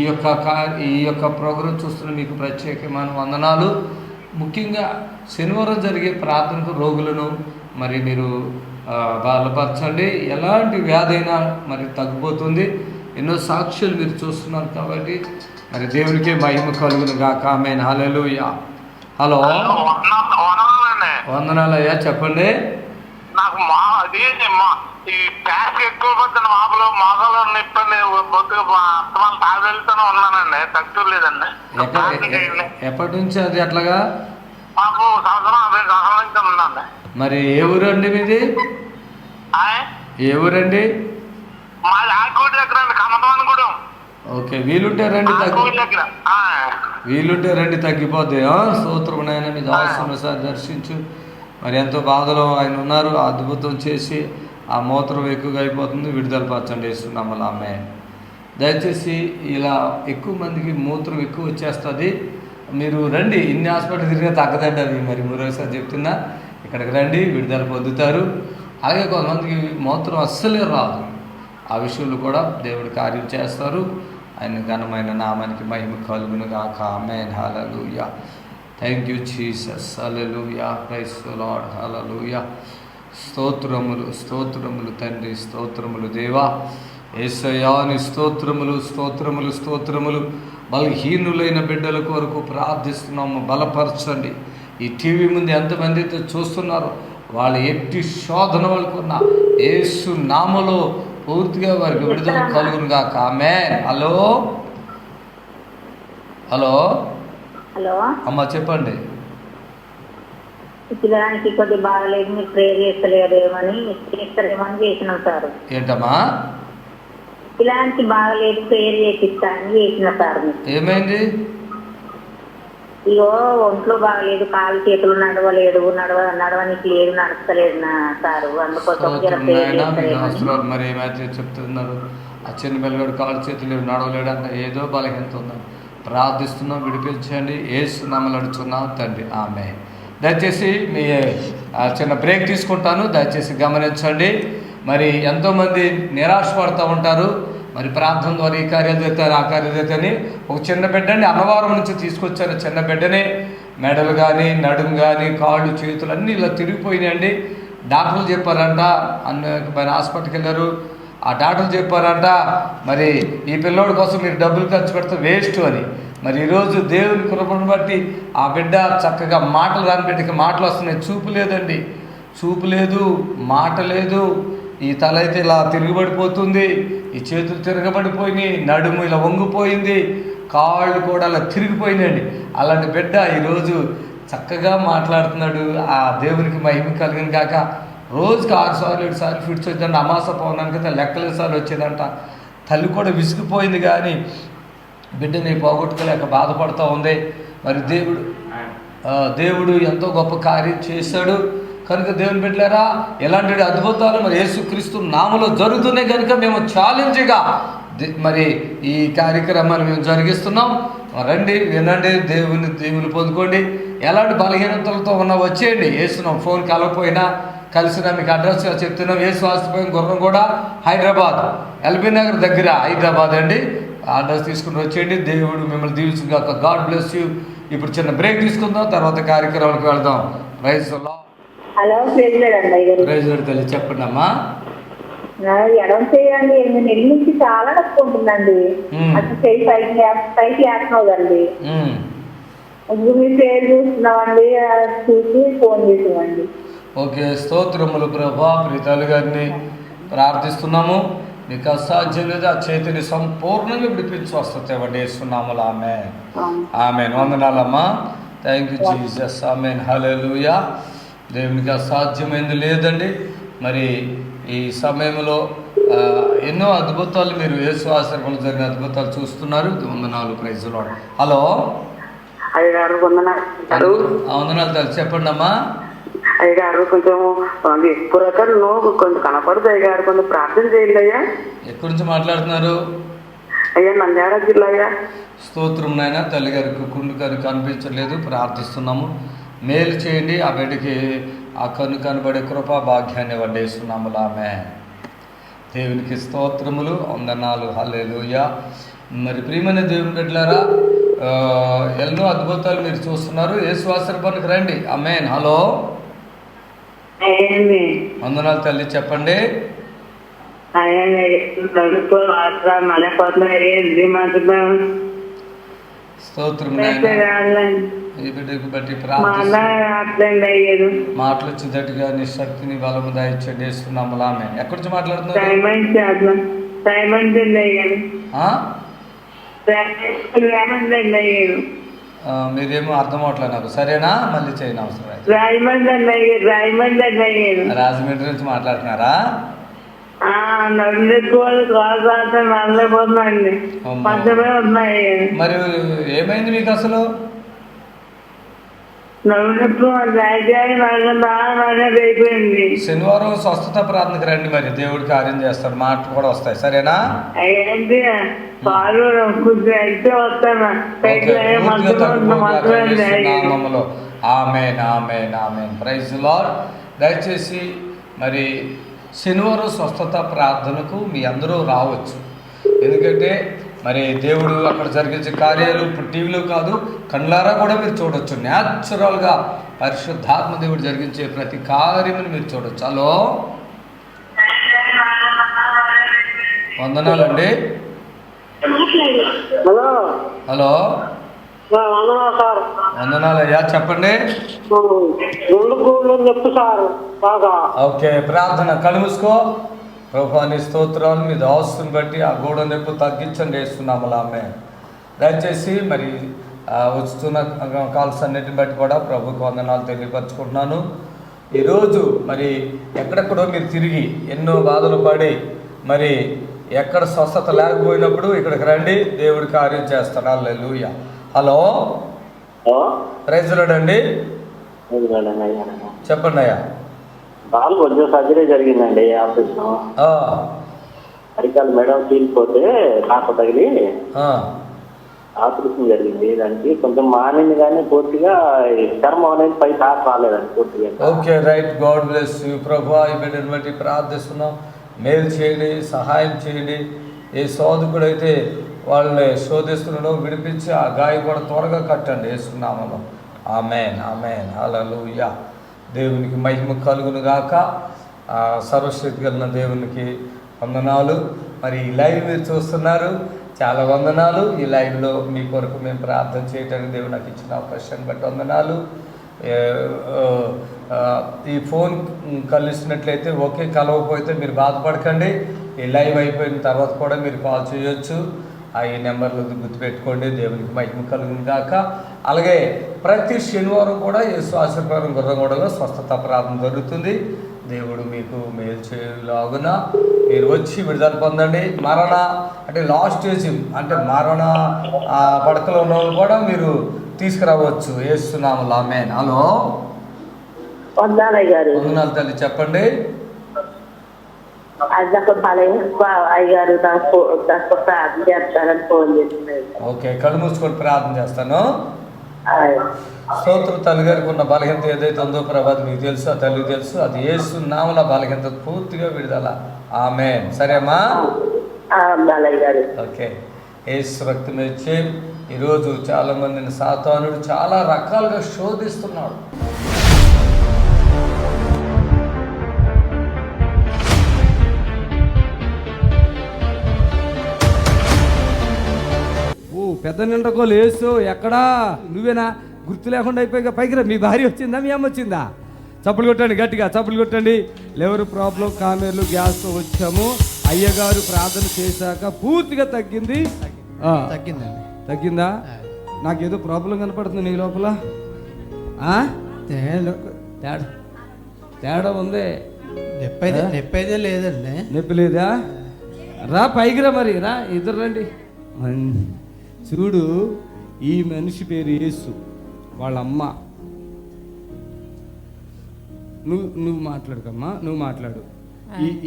యొక్క ప్రోగ్రాం చూస్తున్న మీకు ప్రత్యేకమైన వందనాలు. ముఖ్యంగా శనివారం జరిగే ప్రార్థనకు రోగులను మరి మీరు బలపరచండి. ఎలాంటి వ్యాధి అయినా మరి తగ్గిపోతుంది. ఎన్నో సాక్ష్యాలు మీరు చూస్తున్నారు కాబట్టి మరి దేవునికే మహిమ కలుగును గాక. ఆమేన్, హల్లెలూయా. హలో, వందనాలయ్యా, చెప్పండి. నాకు ఈ ప్యాస్ ఎక్కువ పోతున్న మాపలు మోకాలు ఇబ్బంది బొద్దుగా అత్తమాలు తాగెళ్తూనే ఉన్నానండి, తగ్గలేదండి. ఎప్పటి నుంచి అది అట్లాగా? మాకు సంవత్సరం నుంచి ఉందండి. మరి ఏ ఊరండి మీది? ఏ ఊరండి? మాది ఆకుడి దగ్గర అండి, కమతవానిగూడెం. ఓకే, వీలుంటే రండి, తగ్గిపోద్ది. స్తోత్రం నాయన. మీ దాసుని దర్శించు. మరి ఎంతో బాధలో ఆయన ఉన్నారు. అద్భుతం చేసి ఆ మూత్రం ఎక్కువగా అయిపోతుంది. విడుదల పరచండి వేస్తున్నాము. ఆమె దయచేసి ఇలా ఎక్కువ మందికి మూత్రం ఎక్కువ వచ్చేస్తుంది. మీరు రండి. ఇన్ని హాస్పిటల్ తిరిగినా తగ్గదండి అవి. మరి మరోసారి చెప్తున్నా, ఇక్కడికి రండి, విడుదల పొందుతారు. అలాగే కొంతమందికి మూత్రం అస్సలే రాదు. ఆ విషయంలో కూడా దేవుడు కార్యం చేస్తారు. ఆయన ఘనమైన నామానికి మహిమ కలుగును గాక. ఆమేన్, హల్లెలూయా. థ్యాంక్ యూ జీసస్, హల్లెలూయా. ప్రైజ్ ది లార్డ్, హల్లెలూయా. స్తోత్రములు, స్తోత్రములు తండ్రి, స్తోత్రములు దేవా. యేసయ్యా నీ స్తోత్రములు, స్తోత్రములు, స్తోత్రములు. బలహీనులైన బిడ్డల కొరకు ప్రార్థిస్తున్నాము. బలపరచండి. ఈ టీవీ ముందు ఎంతమంది అయితే చూస్తున్నారో వాళ్ళ ఎట్టి శోధన వాళ్ళకున్న యేసు నామములో పూర్తిగా వారికి విడుదల కలుగును గాక. ఆమేన్. హలో, హలో, హలో అమ్మ, చెప్పండి. పిల్లడానికి కొద్ది బాగలేదు, మీరు ప్రేయర్ చేస్తలేరేమని చేసినాం సార్. ఏంటమ్మా? పిల్లడానికి బాగలేదు, ప్రేయర్ చేపిస్తా అని చేసిన సార్. ఏమైంది? ఇగో ఒంట్లో బాగలేదు, కాలు చేతులు నడవలేడు, నడవనికి లేదు, నడుస్తలేదు సారు. అందుకోసం మరి ఏమైతే చెప్తున్నారు? ఆ చిన్న పిల్లగాడు కాలు చేతులు నడవలేడు అంత ఏదో బలహీనత ఉందని ప్రార్థిస్తున్నాం. విడిపించండి. యేసు నామములో అడుగుతున్నాం తండ్రి. ఆమేన్. దయచేసి మీ చిన్న బ్రేక్ తీసుకుంటాను. దయచేసి గమనించండి. మరి ఎంతోమంది నిరాశపడుతూ ఉంటారు. మరి ప్రార్థన ద్వారా ఈ కార్యాలు చేస్తారు, ఆ కార్యాలు చేస్తారని ఒక చిన్న బిడ్డని అన్నవరం నుంచి తీసుకొచ్చారు. చిన్న బిడ్డని మెడలు కానీ, నడుము కానీ, కాళ్ళు, చేతులు అన్నీ ఇలా తిరిగిపోయినాయండి. డాక్టర్లు చెప్పారంట, మరి హాస్పిటల్కి వెళ్ళారు. ఆ డాక్టర్లు చెప్పారంట, మరి ఈ పిల్లోడి కోసం మీరు డబ్బులు ఖర్చు పెడితే వేస్ట్ అని. మరి ఈరోజు దేవుని కృపను బట్టి ఆ బిడ్డ చక్కగా మాటలు రాని బిడ్డకి మాటలు వస్తున్నాయి. చూపు లేదండి, చూపు లేదు, మాట లేదు. ఈ తల అయితే ఇలా తిరగబడిపోతుంది, ఈ చేతులు తిరగబడిపోయినాయి, నడుము ఇలా వంగిపోయింది, కాళ్ళు కూడా అలా తిరిగిపోయినాయండి. అలాంటి బిడ్డ ఈరోజు చక్కగా మాట్లాడుతున్నాడు. ఆ దేవునికి మహిమ కలిగిన కాక రోజుకి 6 సార్లు 7 సార్లు ఫిట్స్ వచ్చిందంట. అమాస పౌర్ణానికి అయితే లెక్కలేని సార్లు వచ్చేదంట. తల్లి కూడా విసిగిపోయింది, కానీ బిడ్డని పోగొట్టుకోలేక బాధపడుతూ ఉంది. మరి దేవుడు ఎంతో గొప్ప కార్యం చేశాడు కనుక దేవుని బిడ్డలారా, ఎలాంటి అద్భుతాలు మరి యేసుక్రీస్తు నామములో జరుగుతున్నాయి కనుక మేము ఛాలెంజ్గా మరి ఈ కార్యక్రమాన్ని మేము జరిగిస్తున్నాం. రండి, వినండి, దేవుని పొందుకోండి. ఎలాంటి బలహీనతలతో ఉన్నా వచ్చేయండి. వేస్తున్నాం, ఫోన్ కలవకపోయినా కలిసినా మీకు అడ్రస్ చెప్తున్నాం. యేసు ఆస్తిపోయిన గుర్రం కూడా హైదరాబాద్, ఎల్బీ నగర్ దగ్గర హైదరాబాద్ అండి. అడ్రస్ తీసుకుని వచ్చేయండి. దేవుడు మిమ్మల్ని దీవించుగాక. God bless you. ఇప్పుడు చిన్న బ్రేక్ తీసుకుందాం, తర్వాత కార్యక్రమానికి వెళ్దాం. Praise Lord. Hello, praise Lord తల్లి, చెప్పండి అమ్మా. ఎడం చేయండి, 8 నెలల నుంచి చాలా నొప్పి ఉంటుందండి. అసలు చేయి పైకి వేస్తున్నావుదండి. మీ పేరు చూస్తున్నామండి, చూసి ఫోన్ చేసామండి. ఓకే, స్తోత్రములు ప్రభా. ప్రీతాలు గారిని ప్రార్థిస్తున్నాము. మీకు అసాధ్యం లేదు, ఆ చేతిని సంపూర్ణంగా విడిపించి వస్తుంది వేస్తున్నాములు. ఆమె వందనాలమ్మా. Thank you Jesus. ఆమెన్. హల్లెలూయా. దేవునికి అసాధ్యమైంది లేదండి. మరి ఈ సమయంలో ఎన్నో అద్భుతాలు మీరు యేసు ఆశ్రమంలో జరిగిన అద్భుతాలు చూస్తున్నారు. వందనాలు. Praise Lord. హలో, అయ్యగారు వందనాలు. వందనాలు. చెప్పండి అమ్మా. అయ్యగారు కొంచెం ఎక్కువ రకాలు కొంచెం కనపడదు అయ్యగారు, కొంచెం ప్రార్థన చేయండి అయ్యా. ఎక్కడి నుంచి మాట్లాడుతున్నారు? అయ్యా, నంద్యాల జిల్లా అయ్యా. స్తోత్రం నాయన. తల్లి గారికి కుండు గారికి కనిపించలేదు, ప్రార్థిస్తున్నాము. మేలు చేయండి. ఆ బిడ్డకి ఆ కనబడే కృపా భాగ్యాన్ని వండేస్తున్నాము. ఆమె దేవునికి స్తోత్రములు, వందనాలు. హల్లెలూయా. మరి ప్రియమైన దేవుని బిడ్డలారా, ఎన్నో అద్భుతాలు మీరు చూస్తున్నారు. యేసు ఆశ్రమానికి రండి. ఆమేన్. హలో, వందనాలు తల్లి, చెప్పండి. స్తోత్రం. ఈ బిడ్డకు బట్టి మాటలు చిదటిగా నీ శక్తిని బలము దాయిచ్చండి వేస్తున్నాము. ఆమె ఎక్కడి నుంచి మాట్లాడుతున్నారు? మీరేమో అర్థం అవట్లేదు నాకు. సరేనా? మళ్ళీ చేయని అవసరం. రాజమండ్రి నుంచి మాట్లాడుతున్నారా? మరి ఏమైంది మీకు అసలు? శనివారం స్వస్థత ప్రార్థనకి రండి. మరి దేవుడు కార్యం చేస్తాడు, మాటలు కూడా వస్తాయి. సరేనా? ఆమేన్, ఆమేన్, ఆమేన్. Praise Lord. దయచేసి మరి శనివారం స్వస్థత ప్రార్థనకు మీ అందరూ రావచ్చు. ఎందుకంటే మరి దేవుడు అక్కడ జరిగించే కార్యాలు ఇప్పుడు టీవీలో కాదు, కళ్ళారా కూడా మీరు చూడొచ్చు. న్యాచురల్గా పరిశుద్ధాత్మ దేవుడు జరిగించే ప్రతి కార్యముని మీరు చూడొచ్చు. హలో, వందనాలండి. హలో, వందనాలయ్యా, చెప్పండి. ఓకే, ప్రార్థన. కళ్ళు మూసుకో. ప్రభువాని స్తోత్రాలు. మీ దాసుని బట్టి ఆ గోడ నొప్పి తగ్గించండి వేస్తున్నాము. ఆమె దయచేసి మరి వస్తున్న కాల్స్ అన్నిటిని బట్టి కూడా ప్రభుకు వందనాలు తెలియపరచుకుంటున్నాను. ఈరోజు మరి ఎక్కడెక్కడో మీరు తిరిగి ఎన్నో బాధలు పడి మరి ఎక్కడ స్వస్థత లేకపోయినప్పుడు ఇక్కడికి రండి, దేవుడి కార్యం చేస్తాడు. హల్లెలూయా. హలో, ప్రైజ్ లార్డ్ అండి. చెప్పండి అయ్యా. కొంచెం సర్జరీ జరిగిందండి ఆపరేషన్. అరికాలు మేడం తీరిపోతే కాక తగిలి ఆపరేషన్ జరిగింది. దానికి కొంచెం మారింది కానీ పూర్తిగా చర్మం అనేది పై తాక రాలేదండి పూర్తిగా. Okay, right. God bless you. ప్రభువా, ఈ బిడ్డను బట్టి ప్రార్థిస్తున్నాం. మేలు చేయండి, సహాయం చేయండి. ఏ శోధకుడు అయితే వాళ్ళని శోధిస్తున్నాడో విడిపించి ఆ గాయం కూడా త్వరగా కట్టండి యేసునామములో. ఆమేన్, ఆమేన్, హల్లెలూయా. దేవునికి మహిమ కలుగును గాక. సర్వశక్తి కలిగిన దేవునికి వందనాలు. మరి ఈ లైవ్ మీరు చూస్తున్నారు, చాలా వందనాలు. ఈ లైవ్లో మీ కొరకు మేము ప్రార్థన చేయడానికి దేవుడు నాకు ఇచ్చిన అవకాశాన్ని బట్టి వందనాలు. ఈ ఫోన్ కలిసినట్లయితే ఓకే, కలవకపోతే మీరు బాధపడకండి. ఈ లైవ్ అయిపోయిన తర్వాత కూడా మీరు కాల్ చేయొచ్చు. ఈ నెంబర్లు గుర్తుపెట్టుకోండి. దేవునికి మహిమ కలుగును గాక. అలాగే ప్రతి శనివారం కూడా యేసు ఆశీర్వాదం గుర్రంగూడలో స్వస్థత ప్రార్థన జరుగుతుంది. దేవుడు మీకు మేలు చేయలాగున మీరు వచ్చి విడుదల పొందండి. మరణ అంటే లాస్ట్ స్టేజ్, అంటే మరణ పడకలో ఉన్న వాళ్ళు కూడా మీరు తీసుకురావచ్చు యేసునామములో. ఆమేన్. హలో, వందనాలు తల్లి, చెప్పండి. ఓకే, కళ్ళు మూసుకొని ప్రార్థన చేస్తాను. స్తోత్రం. తల్లి గారికి ఉన్న బలహీనత ఏదైతే ఉందో ప్రభాది మీకు తెలుసు, ఆ తల్లికి తెలుసు. అది యేసు నామములో బలహీనత పూర్తిగా విడుదల. ఆమేన్. సరేమ్మా? ఓకే. యేసు రక్తం ఇచ్చే ఈరోజు చాలా మందిని సాతానుడు చాలా రకాలుగా శోధిస్తున్నాడు. పెద్ద నిండకోలు యేసు ఎక్కడా, నువ్వేనా? గుర్తు లేకుండా అయిపోయి పైకి రా. మీ భార్య వచ్చిందా, మీ అమ్మ వచ్చిందా? చప్పులు కొట్టండి, గట్టిగా చప్పులు కొట్టండి. లివర్ ప్రాబ్లం, కామెర్లు, గ్యాస్తో వచ్చాము. అయ్యగారు ప్రార్థన చేశాక పూర్తిగా తగ్గింది. తగ్గిందా? నాకేదో ప్రాబ్లం కనపడుతుంది నీ లోపల. తేడా ఉంది. నొప్పి అయితే లేదండి. నొప్పి లేదా? రా పైకి రా, మరి రా, ఇద్దరు రండి. చూడు, ఈ మనిషి పేరు యేసు, వాళ్ళ అమ్మ. నువ్వు మాట్లాడుకమ్మా, నువ్వు మాట్లాడు.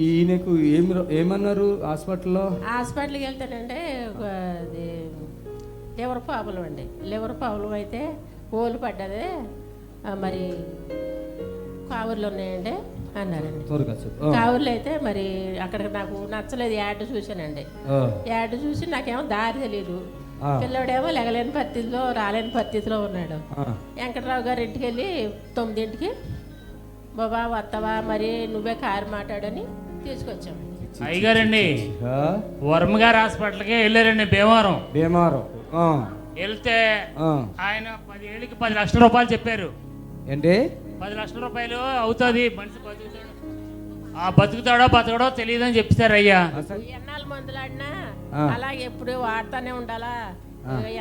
ఈయనకు ఏమన్నారు హాస్పిటల్కి వెళ్తానంటే లివర్ ప్రాబ్లం అండి. లివర్ ప్రాబ్లం అయితే కోలు పడ్డది, మరి కావుర్లు ఉన్నాయండి అన్నారండి. కావుర్లు అయితే మరి అక్కడికి నాకు నచ్చలేదు. యాడ్ చూశానండి. యాడ్ చూసి నాకేమో దారి తెలియదు. పిల్లవాడేమో లెగలేని పరిస్థితిలో, రాలేని పరిస్థితిలో ఉన్నాడు. వెంకటరావు గారి ఇంటికి వెళ్ళి 9ంటికి బాబా వస్తావా, మరి నువ్వే కారు మాట్లాడని తీసుకొచ్చాము. అయ్యగారండి వర్మ గారు హాస్పిటల్కి వెళ్ళారండి భీమవరం. వెళ్తే ఆయన 10 ఏళ్ళకి 10 లక్షల రూపాయలు చెప్పారు. ఏంటి? 10 లక్షల రూపాయలు అవుతుంది, మనిషి బతుకుతాడు, బతుకుతాడో బతకడో తెలియదని చెప్తారు. అయ్యా ఎన్నాళ్ళు మందులాడినా అలాగే ఎప్పుడు వాడుతూనే ఉండాలా,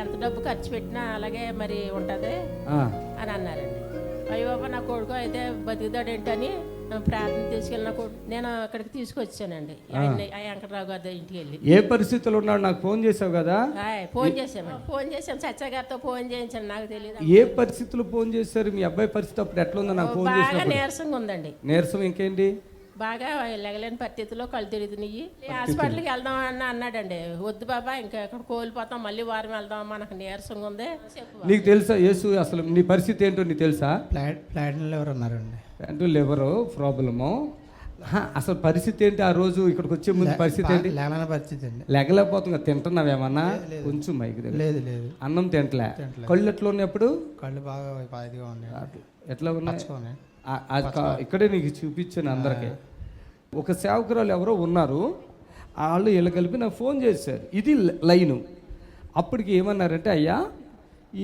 ఎంత డబ్బు ఖర్చు పెట్టినా అలాగే మరి ఉంటది అని అన్నారండి. అయ్యో బాబా, నా కొడుకు అయితే బతుకుతాడు ఏంటని ప్రార్థన తీసుకెళ్ళిన నేను అక్కడికి తీసుకొచ్చానండి. వెంకటరావు గారి ఇంటికి వెళ్ళి. ఏ పరిస్థితుల్లో ఉన్నాడు నాకు ఫోన్ చేసావు కదా? ఫోన్ చేశాను సత్య గారితో ఫోన్ చేయించాను. నాకు తెలియదు ఏ పరిస్థితుల్లో ఫోన్ చేశారు. మీ అబ్బాయి పరిస్థితి అప్పుడు ఎట్లా ఉందో నాకు ఫోన్ చేసి. బాగా నీరసంగా ఉందండి. నీరసం ఇంకేంటి? బాగా లెగలేని పరిస్థితిలో కళ్ళు తిరుగుతున్నాయి. హాస్పిటల్కి వెళ్దాం అన్నాడండి. వద్దు బాబా, ఇంకా ఎక్కడ కోల్పోతాం, మళ్ళీ వారం వెళ్దాం, మనకు నీరసంగా ఉంది. నీకు తెలుసా యేసు అసలు నీ పరిస్థితి ఏంటో నీకు తెలుసా? ప్లాట్ లివర్ ఉన్నారండి. Plot liver problem. అసలు పరిస్థితి ఏంటి ఆ రోజు ఇక్కడికి వచ్చే ముందు పరిస్థితి ఏంటి? పరిస్థితి అండి. లెగలేకపోతున్నా. తింటున్నావేమన్నా? కొంచెం మైక్ లేదు. అన్నం తింటలే. కళ్ళు ఎట్లా ఉన్నప్పుడు? కళ్ళు బాగా ఇదిగా ఉన్నాయి. ఎట్లా ఉన్నాయి? ఇక్కడే నీకు చూపించాను అందరికీ. ఒక సేవకురాలు ఎవరో ఉన్నారు, వాళ్ళు వీళ్ళు కలిపి నాకు ఫోన్ చేశారు. ఇది లైను. అప్పటికి ఏమన్నారంటే, అయ్యా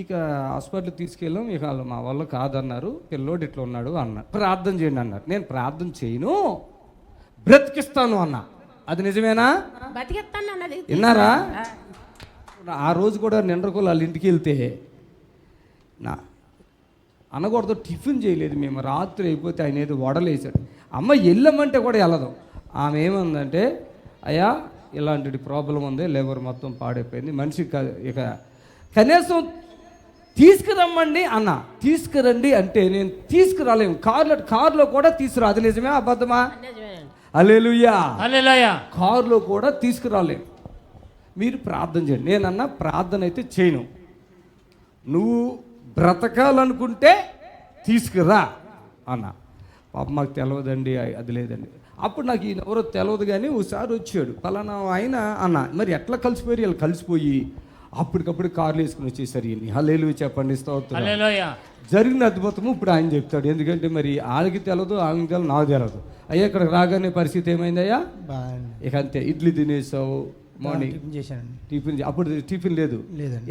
ఇక హాస్పిటల్కి తీసుకెళ్ళాం, ఇక వాళ్ళు మా వాళ్ళు కాదన్నారు, పిల్లోడు ఇట్లా ఉన్నాడు అన్నారు, ప్రార్థన చేయండి అన్నారు. నేను ప్రార్థన చేయను, బ్రతికిస్తాను అన్నా. అది నిజమేనా? విన్నారా? ఆ రోజు కూడా నిండ్రకోలు వాళ్ళ ఇంటికి వెళ్తే అనకూడదు, టిఫిన్ చేయలేదు మేము. రాత్రి అయిపోతే ఆయన ఏదో వడలేసాడు. అమ్మ వెళ్ళమంటే కూడా వెళ్ళదు. ఆమె ఏమందంటే, అయ్యా ఇలాంటి ప్రాబ్లం ఉంది, లివర్ మొత్తం పాడైపోయింది, మనిషి ఇక కనీసం తీసుకురమ్మండి అన్న. తీసుకురండి అంటే నేను తీసుకురాలేము. కారులో కూడా తీసుకురా. అది నిజమే అబద్ధమా? హల్లెలూయా. కారులో కూడా తీసుకురాలేము. మీరు ప్రార్థన చేయండి. నేనన్నా ప్రార్థన అయితే చేయను. నువ్వు బ్రతకాలనుకుంటే తీసుకురా అన్న. పాప మాకు తెలవదండి, అది లేదండి. అప్పుడు నాకు ఈయన ఎవరో తెలియదు కానీ ఒకసారి వచ్చాడు, పలానా ఆయన అన్న. మరి ఎట్లా కలిసిపోయారు? వీళ్ళు కలిసిపోయి అప్పటికప్పుడు కార్లు వేసుకుని వచ్చేసరి హల్లెలూయా చెప్పండి, స్తోత్రం. జరిగిన అద్భుతము ఇప్పుడు ఆయన చెప్తాడు. ఎందుకంటే మరి వాళ్ళకి తెలియదు, వాళ్ళకి తెలియదు, నాకు తెలియదు. అయ్యా ఇక్కడికి రాగానే పరిస్థితి ఏమైందయ్యా? ఇక అంతే, ఇడ్లీ తినేసావు, మార్నింగ్ టిఫిన్. అప్పుడు టిఫిన్ లేదు.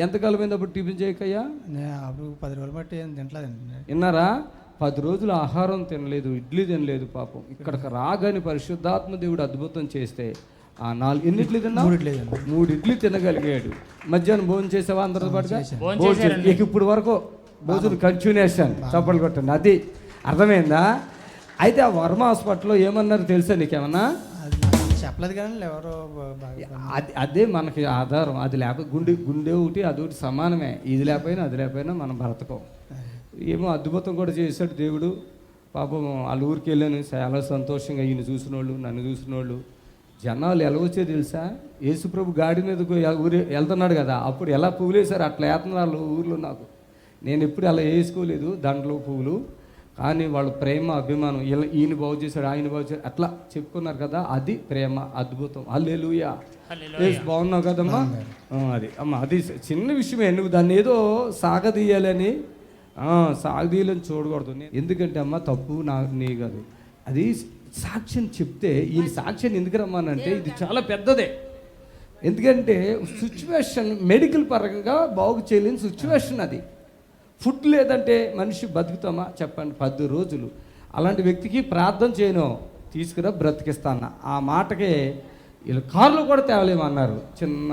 ఎంతకాలం అయింది అప్పుడు టిఫిన్ చేయకయ్యా? అప్పుడు 10 రోజులు బట్టి తింటలేదండి. విన్నారా? 10 రోజులు ఆహారం తినలేదు, ఇడ్లీ తినలేదు పాపం. ఇక్కడికి రాగానే పరిశుద్ధాత్మ దేవుడు అద్భుతం చేస్తే ఆ 4 ఎన్ని ఇడ్లీ తిన్నా? 3 ఇడ్లీ తినగలిగాడు. మధ్యాహ్నం భోజనం చేసావా అందరితో పాటుగా? ఇక ఇప్పుడు వరకు భోజనం కంటిన్యూషన్. చప్పట్లు కొట్టండి. అది అర్థమైందా? అయితే ఆ వర్మ హాస్పిటల్లో ఏమన్నారు తెలుసా నీకేమన్నా? చెప్పలేదు కానీ ఎవరో అదే మనకి ఆధారం. అది లేకపోతే గుండె ఒకటి అదొకటి సమానమే. ఇది లేకపోయినా అది లేకపోయినా మనం బ్రతకం. ఏమో అద్భుతం కూడా చేశాడు దేవుడు. పాపం వాళ్ళ ఊరికి వెళ్ళాను, చాలా సంతోషంగా ఈయన చూసిన వాళ్ళు, నన్ను చూసిన వాళ్ళు. జనాలు ఎలా వచ్చే తెలుసా? యేసుప్రభు గాడి మీద ఊరి వెళ్తున్నాడు కదా, అప్పుడు ఎలా పువ్వులు వేశారు అట్లా వేస్తున్నారు ఊర్లో. నాకు నేను ఎప్పుడు అలా వేసుకోలేదు దండలు పువ్వులు, కానీ వాళ్ళ ప్రేమ అభిమానం, ఈయన బాగు చేశాడు, ఆయన బాగు చేశాడు అట్లా చెప్పుకున్నారు కదా. అది ప్రేమ, అద్భుతం. హల్లెలూయా. బాగున్నావు కదమ్మా? అది అమ్మ, అది చిన్న విషయమే. నువ్వు దాన్ని ఏదో సాగదీయాలని చూడకూడదు. ఎందుకంటే అమ్మ తప్పు నీ కాదు, అది సాక్ష్యం చెప్తే. ఈ సాక్ష్యాన్ని ఎందుకు రమ్మానంటే ఇది చాలా పెద్దదే. ఎందుకంటే సిచ్యువేషన్ మెడికల్ పరంగా బాగు చేయలేని సిచ్యువేషన్ అది. ఫుడ్ లేదంటే మనిషి బతుకుతామా చెప్పండి? 10 రోజులు. అలాంటి వ్యక్తికి ప్రార్థన చేయను, తీసుకురా బ్రతికిస్తాను. ఆ మాటకే వీళ్ళు కార్లు కూడా తేవలేమన్నారు. చిన్న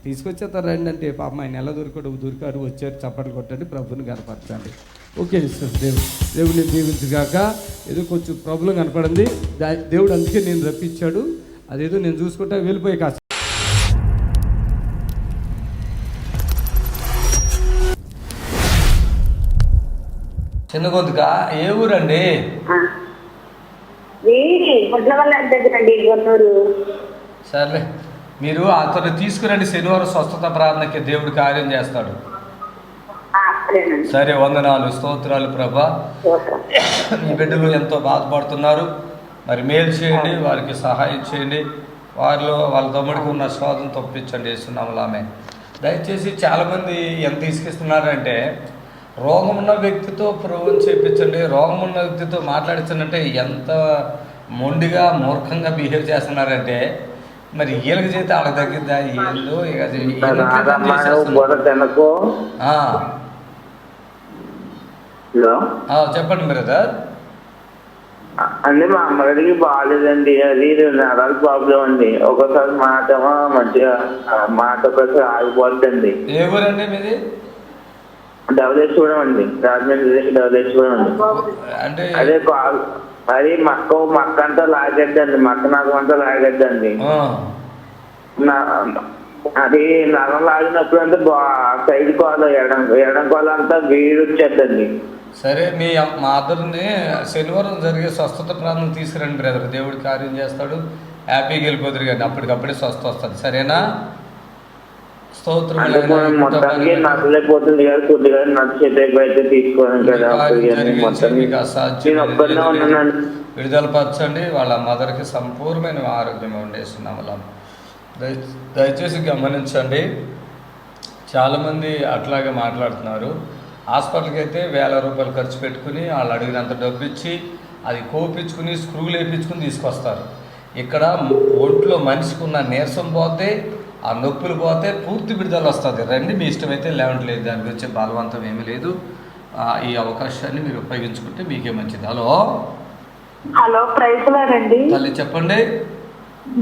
తీసుకొచ్చేస్తారు రండి అంటే పాపం ఆయన ఎలా దొరికాడు వచ్చారు. చప్పట్లు కొట్టండి, ప్రభుని కనపరచండి. ఓకే దేవుడిని దీవించుగాక. ఏదో కొంచెం ప్రాబ్లం కనపడింది, దేవుడు అందుకే నేను రప్పించాడు. అదేదో నేను చూసుకుంటా వెళ్ళిపోయి కాస్త. చిన్నగొంతుక ఏ ఊరండి? సర్లే, మీరు అతను తీసుకురండి. శనివారం స్వస్థత ప్రార్థనకి దేవుడు కార్యం చేస్తాడు. సరే, వందనాలు, స్తోత్రాలు ప్రభా. మీ బిడ్డలు ఎంతో బాధపడుతున్నారు, మరి మేలు చేయండి, వారికి సహాయం చేయండి. వారిలో వాళ్ళ తమ్ముడికి ఉన్న శోధన తప్పించండి వేస్తున్నాము. ఆమె దయచేసి చాలామంది ఎంత తీసుకిస్తున్నారంటే రోగం ఉన్న వ్యక్తితో ప్రభువుని చేయించండి, రోగం ఉన్న వ్యక్తితో మాట్లాడించండి. ఎంత మొండిగా మూర్ఖంగా బిహేవ్ చేస్తున్నారంటే మరి వీళ్ళకి చేస్తే వాళ్ళకి తగ్గిద్దా? ఏందో చెప్పండి బ్రదర్. అంటే మా అమ్మగారికి బాగాలేదండి, అది నరాల ప్రాబ్లం అండి. ఒక్కోసారి మాట మంచిగా మాట ఒకసారి ఆగిపోద్దండి. ఏ ఊరండి మీది? డబలేశ్వరం అండి, రాజమండ్రి డబలేశ్వరం అండి. అంటే అదే అది మక్క అంతా లాగద్దండి, మక్క నాకు అంతా లాగద్దండి. అది నరం లాగినప్పుడు అంతా సైడ్ కాలు ఎడం కాలు అంతా వేడి వచ్చేద్దండి. సరే, మీ మదర్ని శనివారం జరిగే స్వస్థత ప్రాంతం తీసుకురండి బ్రదర్. దేవుడు కార్యం చేస్తాడు, హ్యాపీగా వెళ్ళిపోతారు కానీ అప్పటికప్పుడే స్వస్థ వస్తుంది. సరేనా? స్తోత్రం. నచ్చలేకపోతుంది కదా, కొద్దిగా నచ్చేటైతే తీసుకోవాలి కదా. విడుదల పరచండి, వాళ్ళ మదర్కి సంపూర్ణమైన ఆరోగ్యం ఉండేస్తున్నాము. దయచేసి గమనించండి, చాలామంది అట్లాగే మాట్లాడుతున్నారు. హాస్పిటల్కి అయితే ₹1000 ఖర్చు పెట్టుకుని వాళ్ళు అడిగినంత డబ్బు ఇచ్చి అది కోపించుకుని స్క్రూలు వేయించుకుని తీసుకొస్తారు. ఇక్కడ ఒంట్లో మనిషికి ఉన్న నీరసం పోతే, ఆ నొప్పులు పోతే పూర్తి విడుదల వస్తుంది. రండి, మీ ఇష్టమైతే లేవట్లేదు, దాని గురించి బలవంతం ఏమీ లేదు. ఈ అవకాశాన్ని మీరు ఉపయోగించుకుంటే మీకే మంచిది. Hello, praise Lord. తల్లి చెప్పండి.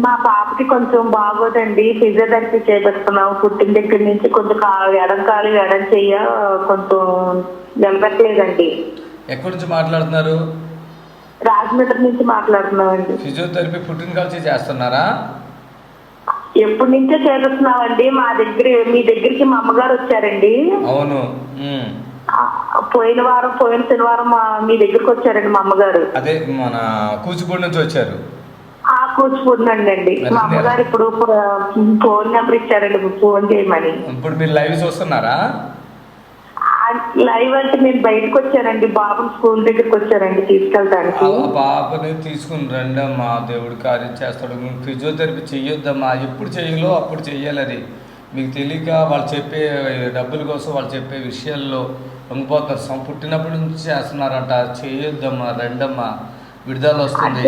మా పాపకి కొంచెం బాగోదండి, ఫిజియోథెరపీ చేపిస్తున్నాం. పుట్టిన దగ్గర నుంచి కొంచెం ఎడం చెయ్య కొంచెం నిలబెట్టలేదండి. ఎక్కడి నుంచి మాట్లాడుతున్నారు? రాజమండ్రి నుంచి మాట్లాడుతున్నామండి. ఫిజియోథెరపీ పుట్టిన కాల్చి చేస్తున్నారా? ఎప్పటి నుంచో చేస్తున్నామండి. మీ దగ్గరికి మా అమ్మగారు వచ్చారండి. అవును, పోయిన శనివారం మీ దగ్గరికి వచ్చారండి మా అమ్మగారు. అదే మన కూచిపూడి నుంచి వచ్చారు. కూచిపూడినండి. మా అమ్మగారు ఇప్పుడు ఫోన్ నెంబర్ ఇచ్చారండి, ఫోన్ చేయమని. ఇప్పుడు మీరు లైవ్ చూస్తున్నారా? లైవ్ అంటే నేను బయటకు వచ్చానండి, బాబుని స్కూల్ దగ్గరికి వచ్చారండి తీసుకెళ్ళడానికి. పాపని తీసుకుని రండి అమ్మా, దేవుడు కార్యం చేస్తాడు. నువ్వు ఫిజియోథెరపీ చెయ్యొద్దమ్మా, ఎప్పుడు చెయ్యాలో అప్పుడు చెయ్యాలి. అది మీకు తెలియక వాళ్ళు చెప్పే డబ్బుల కోసం వాళ్ళు చెప్పే విషయాల్లో లొంగిపోతారు. పుట్టినప్పటి నుంచి చేస్తున్నారంట. చేయొద్దమ్మా, రెండమ్మా, విడుదల వస్తుంది.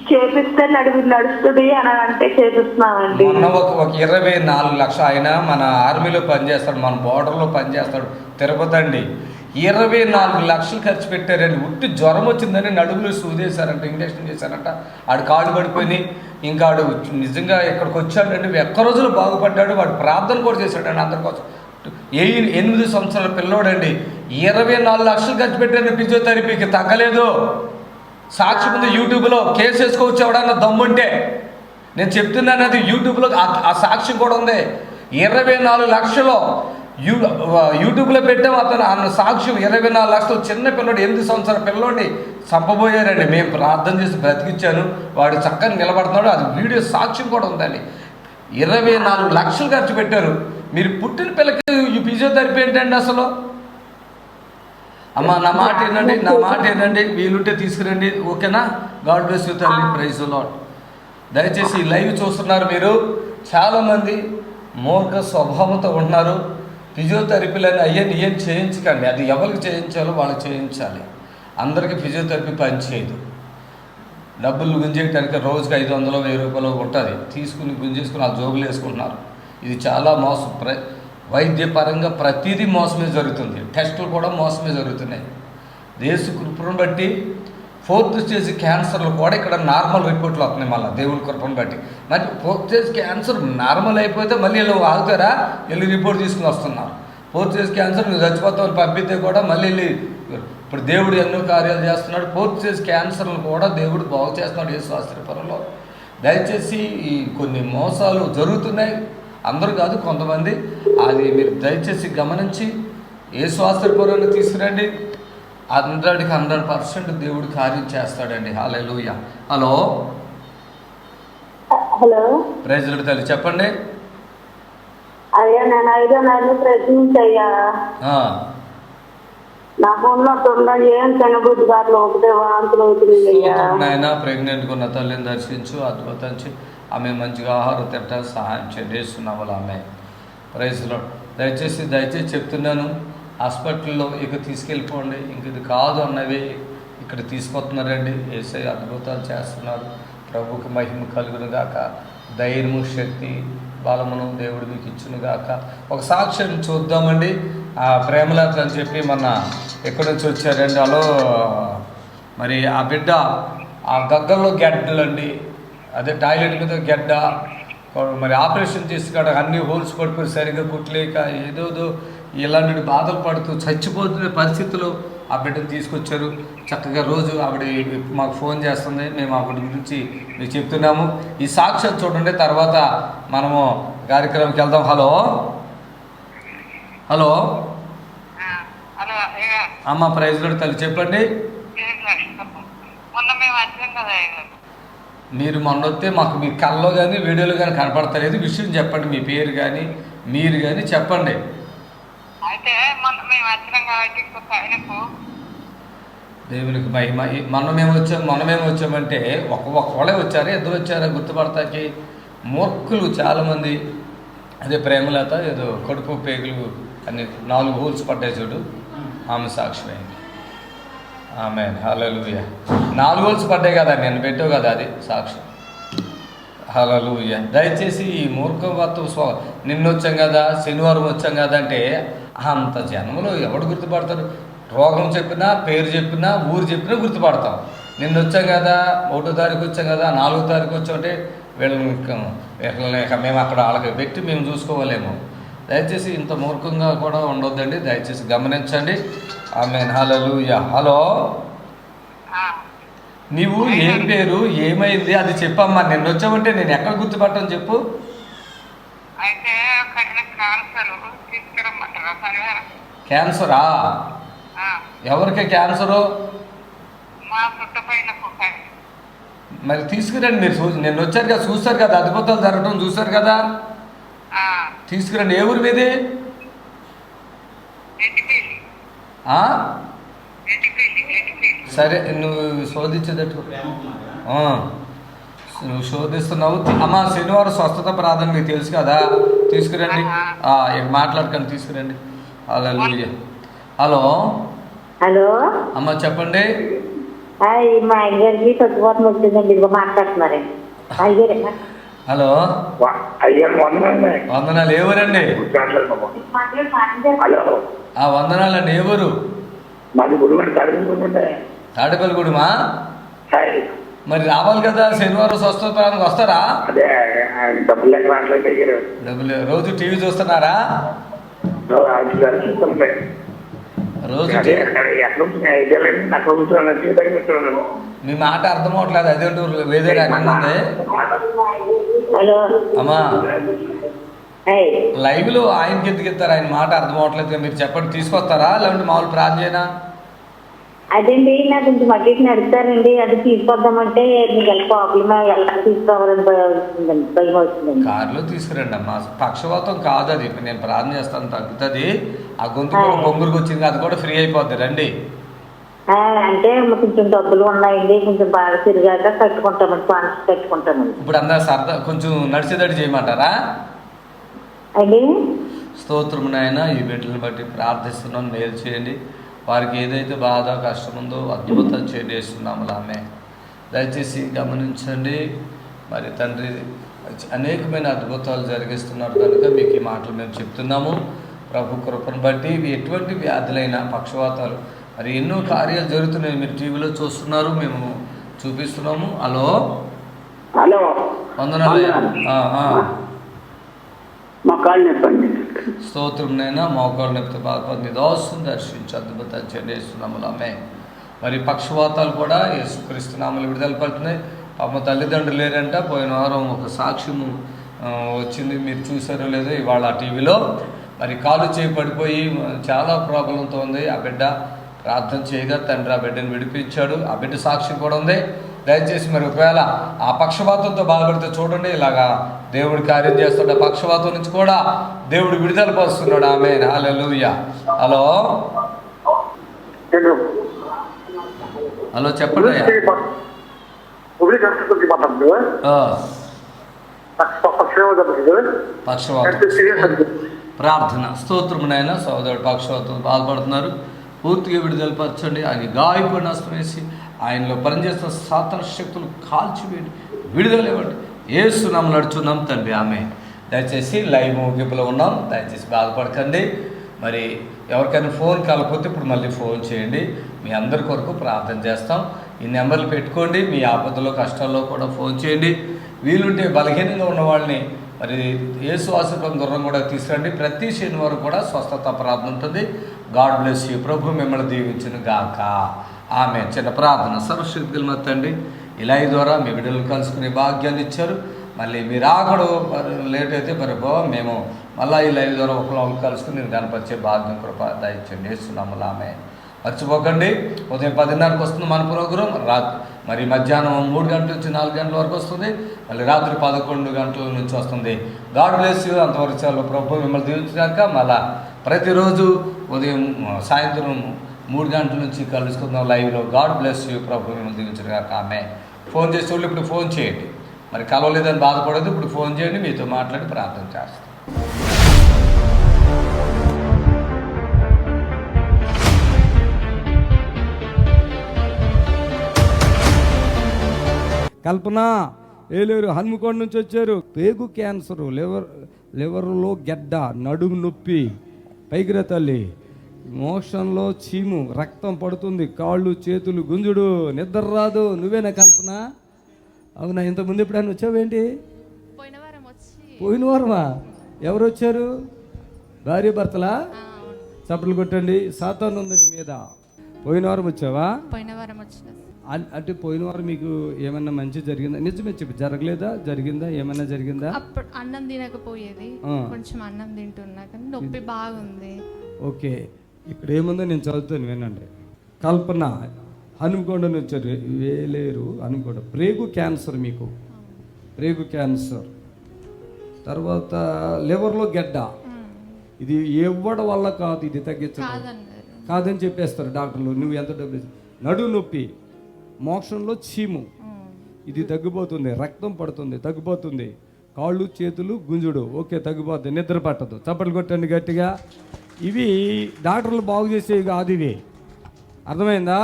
చేపిస్తే నడుస్తుంది అని అంటే చేపిస్తున్నామండి. మొన్న ఒక 24 లక్షలు ఆయన మన ఆర్మీలో పనిచేస్తాడు, మన బోర్డర్లో పనిచేస్తాడు, తిరుపతి అండి. 24 లక్షలు ఖర్చు పెట్టారండి. ఉట్టి జ్వరం వచ్చిందని నడుములు సూదేశారంట, ఇంజక్షన్ చేశారంట. ఆడు కాళ్ళు పడిపోయి ఇంకా ఆడు నిజంగా ఇక్కడికి వచ్చాడండి. ఒక్క రోజులో బాగుపడ్డాడు. వాడు ప్రార్థన కూడా చేశాడండి అందరి కోసం. 8 సంవత్సరాల పిల్లోడండి. 24 లక్షలు ఖర్చు పెట్టారండి ఫిజియోథెరపీకి, తగ్గలేదు. సాక్షి ముందు యూట్యూబ్లో కేసు వేసుకోవచ్చు ఎవడన్నా దమ్ముంటే. నేను చెప్తున్నాను, అది యూట్యూబ్లో ఆ సాక్షి కూడా ఉంది. 24 లక్షలు యూట్యూబ్లో పెట్టాము. అతను అన్న సాక్షి 24 లక్షలు. చిన్న పిల్లడు 8 సంవత్సరాల పిల్లోడిని చంపబోయారండి. మేము ప్రార్థన చేసి బ్రతికిచ్చాను, వాడు చక్కగా నిలబడుతున్నాడు. అది వీడియో సాక్ష్యం కూడా ఉందండి. 24 లక్షలు ఖర్చు పెట్టారు. మీరు పుట్టిన పిల్లకి ఈ ఫిజియోథెరపీ ఏంటండి అసలు? అమ్మ నా మాట ఏంటండి, వీలుంటే తీసుకురండి, ఓకేనా? గాడ్ బ్లెస్ యూ తల్లి, ప్రైజ్ ది లార్డ్. దయచేసి ఈ లైవ్ చూస్తున్నారు మీరు, చాలామంది మూర్ఖ స్వభావంతో ఉంటున్నారు. ఫిజియోథెరపీలని ఏం చేయించకండి. అది ఎవరికి చేయించాలో వాళ్ళకి చేయించాలి. అందరికీ ఫిజియోథెరపీ పని చేయదు. డబ్బులు గుంజేయటానికి రోజుకి 500, 1000 రూపాయలు ఉంటుంది. తీసుకుని గుంజేసుకుని ఆ జోబులు వేసుకుంటున్నారు. ఇది చాలా మోసం. వైద్యపరంగా ప్రతిదీ మోసమే జరుగుతుంది. టెస్టులు కూడా మోసమే జరుగుతున్నాయి. దేశ కృపను బట్టి 4th స్టేజ్ క్యాన్సర్లు కూడా ఇక్కడ నార్మల్ రిపోర్ట్లు వస్తున్నాయి. మళ్ళీ దేవుడి కృపను బట్టి. మరి 4th స్టేజ్ క్యాన్సర్ నార్మల్ అయిపోతే మళ్ళీ వీళ్ళు ఆగుతారా? వెళ్ళి రిపోర్ట్ తీసుకుని వస్తున్నారు. 4th స్టేజ్ క్యాన్సర్ నువ్వు చచ్చిపోతామని పంపితే కూడా మళ్ళీ వెళ్ళి ఇప్పుడు దేవుడు ఎన్నో కార్యాలు చేస్తున్నాడు. 4th స్టేజ్ క్యాన్సర్లు కూడా దేవుడు బాగు చేస్తున్నాడు యేసు ఆశ్రయపురంలో. దయచేసి ఈ కొన్ని మోసాలు జరుగుతున్నాయి. అందరూ కాదు, కొంతమంది. అది మీరు దయచేసి గమనించి యేసు ఆశ్రయపురాన్ని తీసుకురండి. 100కి 100% దేవుడు కార్యం చేస్తాడండి. హల్లెలూయా. హలో ప్రైజ్ ది లార్డ్ తల్లి, చెప్పండి. అయ్యా నేను 5వ నెలలో ప్రయత్నించయ్యా, నా ఫోన్లో ఏం తినబుద్ధి గారు ఒకటే వాంతులు అవుతుంది. నాయన ప్రెగ్నెంట్గా ఉన్న తల్లిని దర్శించు, అద్భుతించి ఆమె మంచిగా ఆహారం తినడానికి సహాయం చేస్తున్నాము. ఆమె ప్రైజ్ ది లార్డ్. దయచేసి చెప్తున్నాను, హాస్పిటల్లో ఇక తీసుకెళ్ళిపోండి. ఇంక ఇది కాదు అన్నవి ఇక్కడ తీసుకొస్తున్నారండి. యేసయ్య అద్భుతాలు చేస్తున్నారు. ప్రభుకి మహిమ కలుగును గాక. ధైర్యము, శక్తి, బలమును దేవుడు మీకు ఇచ్చును గాక. ఒక సాక్ష్యం చూద్దామండి. ఆ ప్రేమలత అని చెప్పి మొన్న ఎక్కడి నుంచి వచ్చారండి. అలో మరి ఆ బిడ్డ ఆ గగ్గల్లో గెడ్డలండి, అదే టాయిలెట్ మీద గెడ్డ, మరి ఆపరేషన్ చేసి కాడ అన్ని హోల్స్ పడిపోయి సరిగ్గా కుట్టలేక ఏదోదో ఇలాంటి బాధలు పడుతూ చచ్చిపోతున్న పరిస్థితుల్లో ఆ బిడ్డను తీసుకొచ్చారు. చక్కగా రోజు ఆవిడ మాకు ఫోన్ చేస్తుంది, మేము ఆవిడ గురించి మీకు చెప్తున్నాము. ఈ సాక్ష్యం చూడండి, తర్వాత మనము కార్యక్రమంకి వెళ్దాం. హలో అమ్మ ప్రైజ్ ది లార్డ్ తల్లి, చెప్పండి. మీరు మొన్న వస్తే మాకు మీ కళ్ళలో కానీ వీడియోలో కానీ కనపడతలేదు. విషయం చెప్పండి, మీ పేరు కానీ మీరు కానీ చెప్పండి. దేవునికి మహిమ. మొన్నమేమి వచ్చామంటే ఒకళ్ళే వచ్చారా, ఇద్దరు వచ్చారా గుర్తుపడతాకి? మూర్ఖులు చాలామంది. అదే ప్రేమలత ఏదో కడుపు పేగులు అన్ని 4 హోల్స్ పడ్డాయి చూడు, ఆమె సాక్ష్యమైంది. ఆమె హల్లెలూయా. 4 హోల్స్ పడ్డాయి కదా, నేను పెట్టావు కదా, అది సాక్ష్యం. హల్లెలూయా. దయచేసి ఈ మూర్ఖవత్వ నిన్న వచ్చాం కదా, శనివారం వచ్చాం కదా అంటే అంత జన్మలో ఎవడు గుర్తుపడతారు? రోగం చెప్పినా, పేరు చెప్పినా, ఊరు చెప్పినా గుర్తుపడతాం. నిన్న వచ్చాం కదా, 1వ తారీఖు వచ్చాం కదా, 4వ తారీఖు వచ్చామంటే వీళ్ళని మేము అక్కడ వాళ్ళకి పెట్టి మేము చూసుకోవాలేమో. దయచేసి ఇంత మూర్ఖంగా కూడా ఉండొద్దండి. దయచేసి గమనించండి. ఆమేన్. హల్లెలూయా. హలో, నీవు ఏం పేరు, ఏమైంది అది చెప్పమ్మా. నిన్న వచ్చామంటే నేను ఎక్కడ గుర్తుపట్టని చెప్పు. క్యాన్సరా? ఎవరికి క్యాన్సరు? మరి తీసుకురండి. మీరు నిన్న వచ్చారు కదా, చూస్తారు కదా, అద్భుతాలు జరగడం చూస్తారు కదా, తీసుకురండి. ఏ ఊరు మీది? ఆ? సరే నువ్వు శోధించేటట్టు నువ్వు శోధిస్తున్నావు. అమ్మ శనివారం స్వస్థత ప్రార్థన మీకు తెలుసు కదా, తీసుకురండి. ఇక మాట్లాడకండి, తీసుకురండి. హల్లెలూయా. హలో హలో అమ్మ చెప్పండి. మా అయ్యగారికి తగ్గిపోతం వచ్చిందండి, ఇదిగో మాట్లాడుతున్నారండి. అయ్యగారే. హలో వందనాలు. ఎవరండి? వందనాలండి. ఎవరు? తాడేపల్లిగూడెమా? మరి రావాలి కదా, శనివారం స్వస్థత ప్రార్థనకు వస్తారా? డబ్బులు రోజు టీవీ చూస్తున్నారా? రోజు మీ మాట అర్థం అవట్లేదు. అదే వేరే రకంగా ఉంది అమ్మా. లైవ్ లో ఆయనకి ఎందుకు ఇస్తారు? ఆయన మాట అర్థం అవట్లేదు. మీరు చెప్పండి, తీసుకొస్తారా లేదంటే మామూలు ప్రార్థన చేయనా? అదండి నాకు కొంచెం మగ్గేసి నడుస్తారండి, అది తీసుకొద్దామంటే మీకు ఎలా ప్రాబ్లమ్, ఎలా తీసుకోవాలని భయం అవుతుందండి. కారులో తీసుకురండి అమ్మా. పక్షవాతం కాదు అది, నేను ప్రార్థన చేస్తాను, తగ్గుతుంది. ఆ గొంతు కూడా బొంగురికి వచ్చింది, అది కూడా ఫ్రీ అయిపోద్ది. రండి. అంటే కొంచెం డబ్బులు ఉన్నాయండి, కొంచెం బాగా తిరిగాక కట్టుకుంటామండి, పాన్స్ కట్టుకుంటామండి. ఇప్పుడు అందరూ సరదా కొంచెం నడిచేదడి చేయమంటారా? అండి స్తోత్రం నాయన. ఈ బిడ్డలను బట్టి ప్రార్థిస్తున్నాను, మేలు చేయండి. వారికి ఏదైతే బాధ కష్టం ఉందో అద్భుతం చేస్తున్నాము. ఆమె దయచేసి గమనించండి. మరి తండ్రి అనేకమైన అద్భుతాలు జరిగిస్తున్నారు కనుక మీకు ఈ మాటలు మేము చెప్తున్నాము. ప్రభు కృపను బట్టి ఎటువంటి వ్యాధులైన పక్షవాతాలు మరి ఎన్నో కార్యాలు జరుగుతున్నాయి. మీరు టీవీలో చూస్తున్నారు, మేము చూపిస్తున్నాము. హలో హలో వందనాలు. మోకాళ్ళు నొప్పండి. స్తోత్రం నైనా. మోకాళ్ళు నొప్పితో బాధపడి దోషం దర్శించి అద్భుతం చేస్తున్నాము. ఆమె మరి పక్షవాతాలు కూడా యేసుక్రీస్తు నామములో విడుదల పడుతున్నాయి. పాప తల్లిదండ్రులు లేరంట. పోయిన వారం ఒక సాక్ష్యము వచ్చింది, మీరు చూసారో లేదో ఇవాళ టీవీలో. మరి కాలు చేయి పడిపోయి చాలా ప్రాబ్లంతో ఉంది ఆ బిడ్డ. ప్రార్థన చేయగా తండ్రి ఆ బిడ్డను విడిపించాడు. ఆ బిడ్డ సాక్ష్యం కూడా ఉంది. దయచేసి మరి ఒకవేళ ఆ పక్షపాతంతో బాధపడితే చూడండి, ఇలాగా దేవుడి కార్యం చేస్తాడు. ఆ పక్షపాతం నుంచి కూడా దేవుడు విడుదల పరుస్తున్నాడు. ఆమేన్. హల్లెలూయా. హలో హలో చెప్పండి. పక్షవాతం ప్రార్థన. స్తోత్రమునైనా సోదరుడు పక్షవాతం బాధపడుతున్నారు, పూర్తిగా విడుదల పరచండి. ఆయన గాయపడిన హస్తం వేసి ఆయనలో పనిచేస్తున్న సాతాన శక్తులు కాల్చివేయండి, విడుదల ఇవ్వండి. యేసు నామములో నడుచున్నాం తండ్రి. ఆమె దయచేసి లైవ్ ముగింపులో ఉన్నాం, దయచేసి బాధపడకండి. మరి ఎవరికైనా ఫోన్ కాకపోతే ఇప్పుడు మళ్ళీ ఫోన్ చేయండి, మీ అందరి కొరకు ప్రార్థన చేస్తాం. ఈ నెంబర్లు పెట్టుకోండి, మీ ఆపదలో కష్టాల్లో కూడా ఫోన్ చేయండి. వీలుంటే బలహీనంగా ఉన్న వాళ్ళని మరి యేసు ఆశీర్వాదం దూరం కూడా తీసుకురండి. ప్రతి శనివారం కూడా స్వస్థత ప్రార్థన ఉంటుంది. God bless you. ప్రభు మిమ్మల్ని దీవించును గాక. ఆమె చిన్న ప్రార్థన. సర్వశక్తులు మొత్తండి ఈ లైవ్ ద్వారా మీ బిడ్డలు కలుసుకునే భాగ్యాన్ని ఇచ్చారు. మళ్ళీ మీరు ఆకడు లేట్ అయితే మరి మేము మళ్ళీ ఈ లైవ్ ద్వారా ఒకళ్ళు కలుసుకుని నేను కనపరిచే భాగ్యం కృప దయచేయండి. వేస్తున్నాము. ఆమె మర్చిపోకండి, ఉదయం 10:30కి వస్తుంది మన ప్రోగ్రాం. మరి మధ్యాహ్నం 3 గంటల నుంచి 4 గంటల వరకు వస్తుంది. మళ్ళీ రాత్రి 11 గంటల నుంచి వస్తుంది. God bless you. అంతవరకు చాలు. ప్రభు మిమ్మల్ని దీవించాక మళ్ళా ప్రతిరోజు ఉదయం సాయంత్రం 3 గంటల నుంచి కలుసుకుందాం లైవ్లో. God bless you. ప్రభు మిమ్మల్ని దీవించగాక. ఆమె ఫోన్ చేసే వాళ్ళు ఇప్పుడు ఫోన్ చేయండి. మరి కలవలేదని బాధపడదు, ఇప్పుడు ఫోన్ చేయండి, మీతో మాట్లాడి ప్రార్థన చేస్తాం. కల్పన ఏలేరు హన్మకొండ నుంచి వచ్చారు. పేగు క్యాన్సరు, లివర్లో గెడ్డ, నడుము నొప్పి, పైకిరా తల్లి, మోషన్లో చీము, రక్తం పడుతుంది, కాళ్ళు చేతులు గుంజుడు, నిద్ర రాదు. నువ్వేనా కల్పన? అవునా? ఇంతకుముందు ఎప్పుడైనా వచ్చావేంటి? పోయిన వారమా? ఎవరు వచ్చారు? భార్య భర్తలా? చప్పట్లు కొట్టండి. సాతాను ఉంది నీ మీద. పోయిన వారం వచ్చావా? పోయిన వారం వచ్చిన. అంటే పోయిన వారం మీకు ఏమన్నా మంచి జరిగిందా? నిజమే చెప్పి. జరగలేదా? జరిగిందా? ఏమన్నా జరిగిందా? అప్పుడు అన్నం తినకపోయేది, కొంచెం అన్నం తింటున్నా కానీ నొప్పి బాగుంది. ఓకే, ఇక్కడ ఏముందో నేను చదువుతాను, వినండి. కల్పన హనుమకొండ నుంచి వేలేరు హనుమకొండ. ప్రేగు క్యాన్సర్, మీకు ప్రేగు క్యాన్సర్, తర్వాత లివర్లో గెడ్డ, ఇది ఇవ్వడం వల్ల కాదు, ఇది తగ్గించడం కాదని చెప్పేస్తారు డాక్టర్లు. నువ్వు ఎంత డబ్బులు నడుము నొప్పి, మోక్షంలో చీము, ఇది తగ్గిపోతుంది. రక్తం పడుతుంది, తగ్గిపోతుంది. కాళ్ళు చేతులు గుంజుడు, ఓకే తగ్గిపోతుంది. నిద్ర పట్టదు. చప్పట్లు కొట్టండి గట్టిగా. ఇవి డాక్టర్లు బాగు చేసేవి కాదు, ఇవి అర్థమైందా?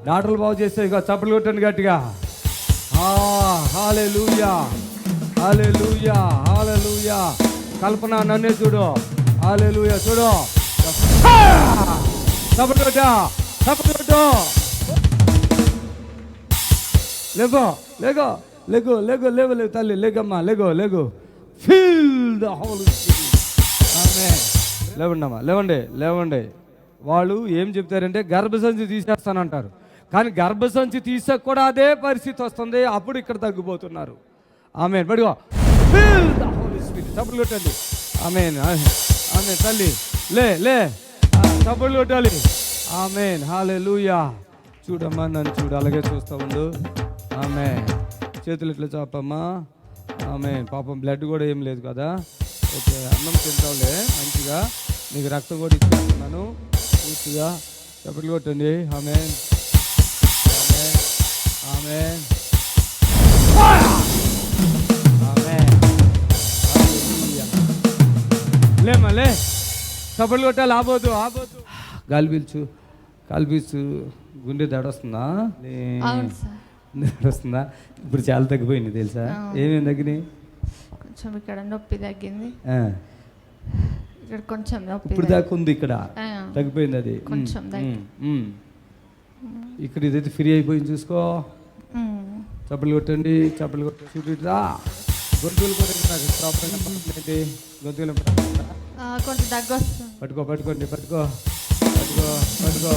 డాక్టర్లు బాగు చేసేవి కాదు. చప్పట్లు కొట్టండి గట్టిగా. హల్లెలూయా, హల్లెలూయా, హల్లెలూయా. కల్పన నన్నే చూడు. హల్లెలూయా, చూడు. చప్పట్లు కొట్టా, చప్పట్లు కొట్టు. లేగో లేగో లేగో లేగో లేవు లేవు తల్లి, లేగమ్మా, లేగో లేగో. Feel the Holy Spirit. ఆమేన్. లేవండమ్మా, లేవండి, లేవండి. వాళ్ళు ఏం చెప్తారంటే గర్భసంచి తీసేస్తానంటారు, కానీ గర్భసంచి తీసాక కూడా అదే పరిస్థితి వస్తుంది. అప్పుడు ఇక్కడ తగ్గిపోతున్నారు. ఆమేన్. బడిగో ఫీల్ ద హోలీ స్పిరిట్. చప్పట్లు కొట్టండి. ఆమేన్, ఆమేన్. తల్లి లే లే, చప్పట్లు కొట్టాలి. ఆమేన్, హల్లెలూయా. చూడమ్మా, నన్ను చూడు, అలాగే చూస్తూ ఉండు. ఆమేన్. చేతులు ఇట్లా చాపమ్మా. ఆమేన్. పాపం బ్లడ్ కూడా ఏం లేదు కదా. ఓకే, అన్నం తింటావులే మంచిగా. నీకు రక్తం కూడా ఇచ్చేస్తున్నాను పూర్తిగా. చప్పట్లు కొట్టండి. ఆమేన్, ఆమేన్, ఆమేన్, ఆమేన్. లేమ్మా లే, చప్పట్లు కొట్టాలి. ఆబోదు ఆబోదు. గాలి పీల్చు, గాలి పీల్చు. గుండె దడొస్తుందా? దడొస్తుందా? ఇప్పుడు చాలా తగ్గిపోయింది తెలుసా? ఏమేమి తగ్గినాయి? కొంచెం ఇక్కడ నొప్పి తగ్గింది, ఇక్కడ కొంచెం నొప్పి. ఇప్పుడు దాకా ఉంది, ఇక్కడ తగ్గిపోయింది. అది కొంచెం ఇక్కడ ఇదైతే ఫ్రీ అయిపోయింది. చూసుకో. చప్పలు కొట్టండి, చప్పలు కొట్టండి. చూడురా, గొంతులు కూడా నాకు ప్రాబ్లం ఏంటి? గొంతులు కొంచెం దగ్గు వస్తుంది. పట్టుకో, పట్టుకోండి, పట్టుకో, పట్టుకో, పట్టుకో.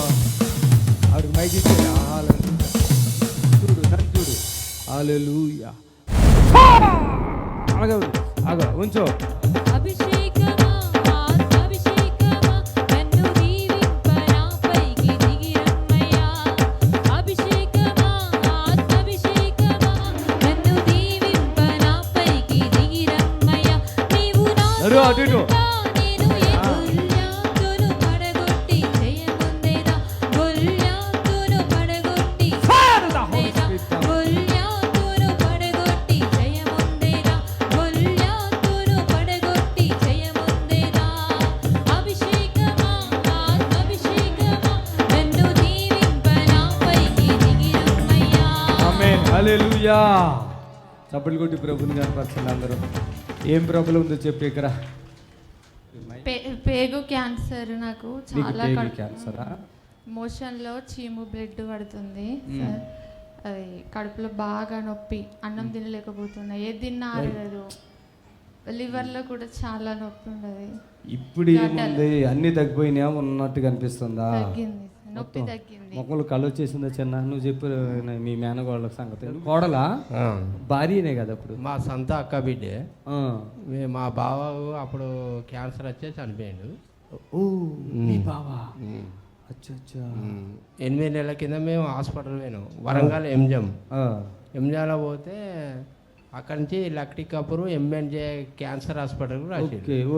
ఆవిడకి మైకి ఇచ్చేది. చూడు, నన్ను చూడు. హల్లెలూయా. ఆగ ఆగ ఉంచో. అటు ఇటు. హల్లెలూయా. చప్పట్లు కొట్టి ప్రభుని కనపరచండి అందరూ. ఏం ప్రాబ్లం ఉందో చెప్పి. ఇక్కడ పేగు క్యాన్సర్. నాకు చాలా క్యాన్సరా? మోషన్లో చీము బ్లడ్ పడుతుంది సార్. అది కడుపులో బాగా నొప్పి, అన్నం తినలేకపోతున్నా, ఏది తిన్నా ఆరదు. లివర్లో కూడా చాలా నొప్పి ఉండదు. ఇప్పుడు ఏముంది? అన్ని తగ్గిపోయినా ఉన్నట్టుగా అనిపిస్తుందా? తగ్గింది, నొప్పి తగ్గింది. మొక్కలు కళ్ళు వచ్చేసిందా చిన్న? నువ్వు చెప్పు మీ మేనగోళ్ళ సంగతి. కోడలా భార్యనే కదా అప్పుడు? మా సొంత అక్క బిడ్డే. మా బావ అప్పుడు క్యాన్సర్ వచ్చే చనిపోయాడు. మీ బావా? 8 నెలల కింద మేము హాస్పిటల్ పోయినాం, వరంగల్ ఎంజాలో పోతే అక్కడి నుంచి లక్టీ కపూర్ ఎంఎన్జే క్యాన్సర్ హాస్పిటల్ రాశారు.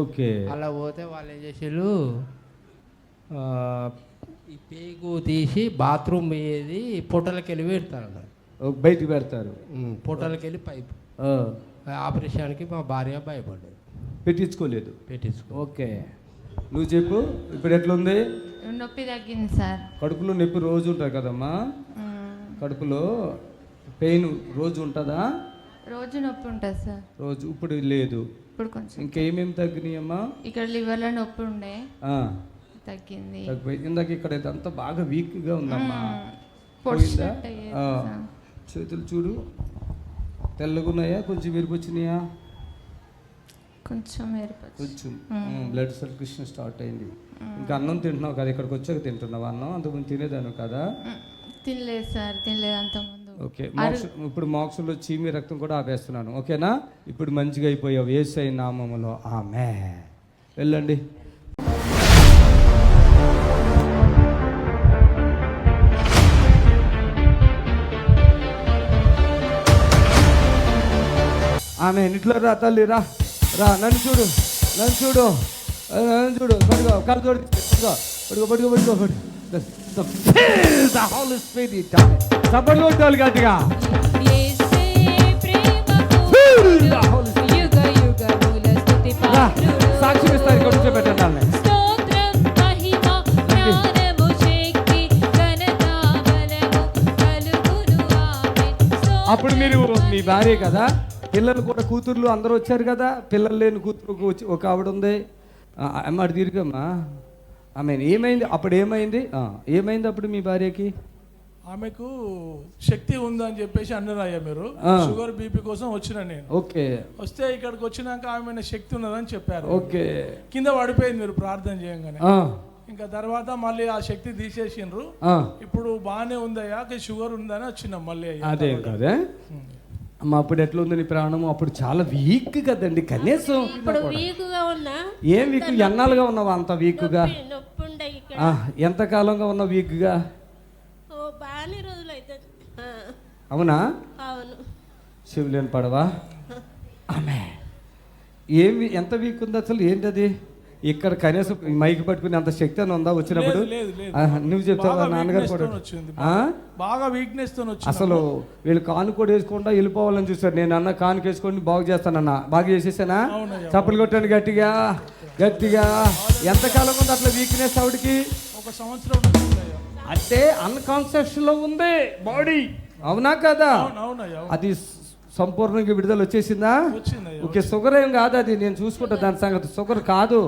అలా పోతే వాళ్ళు ఏం చేసారు, ఈ పేగు తీసి బాత్రూమ్ ఏది పొట్టలకి వెళ్ళి పెడతారు అన్నారు. బయటికి పెడతారు, పొట్టలకి వెళ్ళి పైప్. ఆపరేషన్కి మా భార్య భయపడ్డది, పెట్టించుకోలేదు. ఓకే, నువ్వు చెప్పు ఇప్పుడు ఎట్లుంది? నొప్పి తగ్గింది సార్. కడుపులో నొప్పి రోజు ఉంటుంది కదమ్మా? కడుపులో పెయిన్ రోజు ఉంటుందా? రోజు నొప్పి ఉంటుంది సార్. రోజు. ఇప్పుడు లేదు. ఇప్పుడు కొంచెం. ఇంకేమేమి తగ్గినాయమ్మా? ఇక్కడ లివర్లో నొప్పి ఉండే, తగ్గింది. ఇందాక ఇక్కడ ఇదంతా బాగా వీక్గా ఉందమ్మా. చేతులు చూడు, తెల్లగున్నాయా? కొంచెం మెరుపు వచ్చినాయా? కొంచెం మెరుపు, కొంచెం. బ్లడ్ సర్క్యులేషన్ స్టార్ట్ అయింది. ఇంకా అన్నం తింటున్నావు కదా, ఇక్కడికి వచ్చాక తింటున్నావు అన్నం? అంతకుముందు తినేదాను కదా? తినలేదు సార్, తినలేదు అంతకుముందు. ఓకే, ఇప్పుడు మోక్షంలో చీమి రక్తం కూడా ఆపేస్తున్నాను, ఓకేనా? ఇప్పుడు మంచిగా అయిపోయావు యేసయ్య నామములో. ఆమేన్. వెళ్ళండి. ఆమె ఇంట్లో రా తల్లి, రా రా, నన్ను చూడు, నన్ను చూడు. చూడు పడుకో కాలు చూడు పడుకో పడుకో పడుకో పడుకో చప్పట్లు కొట్టాలి గట్టిగా. సాక్షి ఇస్తారు ఇక్కడ నుంచి పెట్టండి. అప్పుడు మీరు మీ భార్య కదా, పిల్లలు కూడా కూతుర్లు అందరూ వచ్చారు కదా, పిల్లలు లేని కూతురు ఒక ఆవిడ ఉంది. అమ్మ అటు తిరిగమ్మా. ఆమె ఏమైంది అప్పుడు? ఏమైంది అప్పుడు మీ భార్యకి? ఆమెకు శక్తి ఉందని చెప్పేసి అన్నారయ్యా మీరు. షుగర్ బీపీ కోసం వచ్చిన నేను. ఓకే. వస్తే ఇక్కడికి వచ్చినాక ఆమె శక్తి ఉన్నదని చెప్పారు. ఓకే. కింద పడిపోయింది మీరు ప్రార్థన చేయగానే. ఇంకా తర్వాత మళ్ళీ ఆ శక్తి తీసేసిండ్రు. ఇప్పుడు బాగానే ఉందయ్యా, షుగర్ ఉందని వచ్చినాం మళ్ళీ. అదే కదా అమ్మ. అప్పుడు ఎట్లా ఉంది నీ ప్రాణము? అప్పుడు చాలా వీక్ కదండి. కనీసం ఏం వీక్? ఎన్నాళ్ళుగా ఉన్నావా అంత వీక్గా? ఎంతకాలంగా ఉన్నావు వీక్గా? అవునా? శివులేని పడవా? ఆమె ఏమి ఎంత వీక్ ఉంది అసలు? ఏంటది? ఇక్కడ కనీసం మైక్ పట్టుకుని అంత శక్తి అని ఉందా వచ్చినప్పుడు? నువ్వు చెప్తావా? నాన్నగారు కూడా బాగా వీక్నెస్ తో అసలు వీళ్ళు కాను కూడా వేసుకుంటా వెళ్ళిపోవాలని చూసారు. నేను అన్న కానుక వేసుకొని బాగు చేస్తానన్నా. బాగా చేసేసానా? చప్పలు కొట్టాను గట్టిగా గట్టిగా. ఎంతకాలం ఉంది అట్లా వీక్నెస్ ఆవిడకి? 1 సంవత్సరం అంటే అన్కాన్షియస్ లో ఉంది బాడీ. అవునా కదా? అది సంపూర్ణంగా విడుదల వచ్చేసిందా? ఓకే. షుగర్ ఏం కాదు అది, నేను చూసుకుంటా దాని సంగతి. షుగర్ కాదు.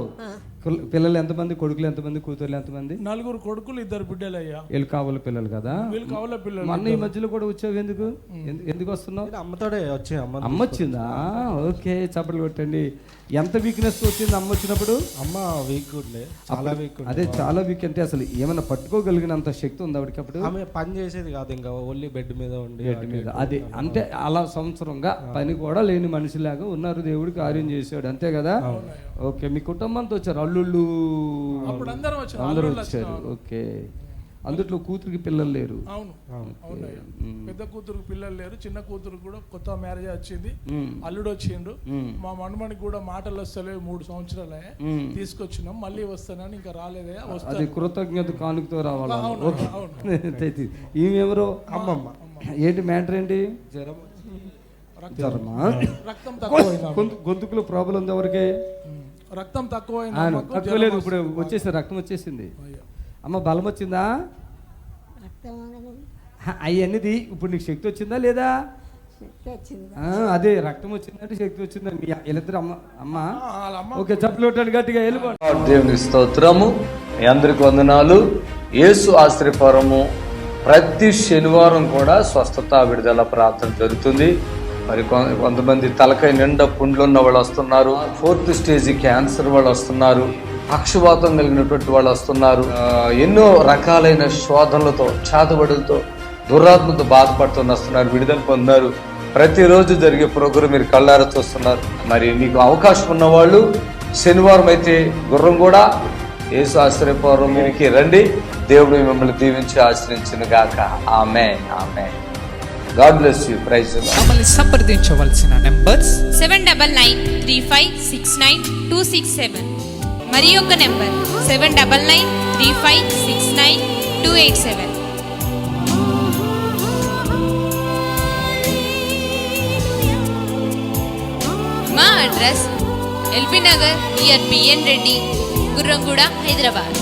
పిల్లలు ఎంతమంది? కొడుకులు ఎంతమంది? కూతుర్లు ఎంతమంది? 4 కొడుకులు 2 బిడ్డలు అయ్యా. వీళ్ళు కావాల పిల్లలు కదా? మొన్న ఈ మధ్యలో కూడా వచ్చావు. ఎందుకు వస్తున్నావు? అమ్మతోడే వచ్చి. అమ్మ వచ్చిందా? ఓకే. చప్పట్లు కొట్టండి. ఎంత వీక్నెస్ వచ్చింది అమ్మ వచ్చినప్పుడు? అమ్మ వీక్ చాలా వీక్. అదే చాలా వీక్ అంటే అసలు ఏమైనా పట్టుకోగలిగినంత శక్తి ఉంది ఆవిడకి అప్పుడు? ఆమె పని చేసేది కాదు, ఇంకా ఓన్లీ బెడ్ మీద ఉండి. బెడ్ మీద అది అంటే అలా సంవత్సరంగా పని కూడా లేని మనిషిలాగా ఉన్నారు. దేవుడు కార్యం చేశాడు అంతే కదా? ఓకే. మీ కుటుంబంతో వచ్చారు? అల్లుళ్ళు అందరూ వచ్చారు. ఓకే. అందులో కూతురికి పిల్లలు లేరు? అవును. పెద్ద కూతురుకి పిల్లలు లేరు. చిన్న కూతురు కూడా కొత్త మ్యారేజ్ వచ్చింది. అల్లుడు వచ్చిండు. మా మనుమనికి కూడా మాటలు వస్తలేవు. 3 సంవత్సరాలే తీసుకొచ్చినాం. మళ్ళీ వస్తానని ఇంకా రాలేదే. అది కృతజ్ఞత కానుకతో రావాలా? ఈమెవరో అమ్మమ్మ. ఏంటి మ్యాటర్ ఏంటి? జ్వరమా? గొంతుకులో ప్రాబ్లం ఉంది ఎవరికి? రక్తం తక్కువ లేదు. ఇప్పుడు వచ్చేసి రక్తం వచ్చేసింది. అమ్మ బలం వచ్చిందా? అవన్నీది ఇప్పుడు నీకు శక్తి వచ్చిందా లేదా? అదే రక్తం వచ్చిందంటే శక్తి వచ్చిందని వీళ్ళిద్దరు అమ్మ. ఓకే. చప్పట్లు కొట్టండి గట్టిగా. వెళ్ళిపోండి. దేవుని స్తోత్రము. మీ అందరికి వందనాలు. యేసు ఆశ్రయపురము ప్రతి శనివారం కూడా స్వస్థత విడుదల ప్రార్థన జరుగుతుంది. మరి కొంతమంది తలకాయ నిండా పుండ్లు ఉన్న వాళ్ళు వస్తున్నారు. 4th స్టేజ్ క్యాన్సర్ వాళ్ళు వస్తున్నారు. పక్షవాతం కలిగినటువంటి వాళ్ళు వస్తున్నారు. ఎన్నో రకాలైన శోధనలతో, చేతబడులతో, దురాత్మతో బాధపడుతూ వస్తున్నారు. విడుదల పొందారు. ప్రతిరోజు జరిగే ప్రోగ్రాం మీరు కళ్ళారా చూస్తున్నారు. మరి మీకు అవకాశం ఉన్నవాళ్ళు శనివారం అయితే గుర్రం కూడా యేసు ఆశ్రయపురంకి రండి. దేవుడు మిమ్మల్ని దీవించి ఆశ్రయించును గాక. ఆమేన్. ఆమేన్. God bless you. Praise the Lord. మమ్మల్ని సంప్రదించవలసిన నంబర్స్ 7993569267 మరి యొక్క నెంబర్ 7993569287. మా అడ్రస్ ఎల్బీ నగర్ నియర్ బిఎన్ రెడ్డి, గుర్రంగూడ, హైదరాబాద్.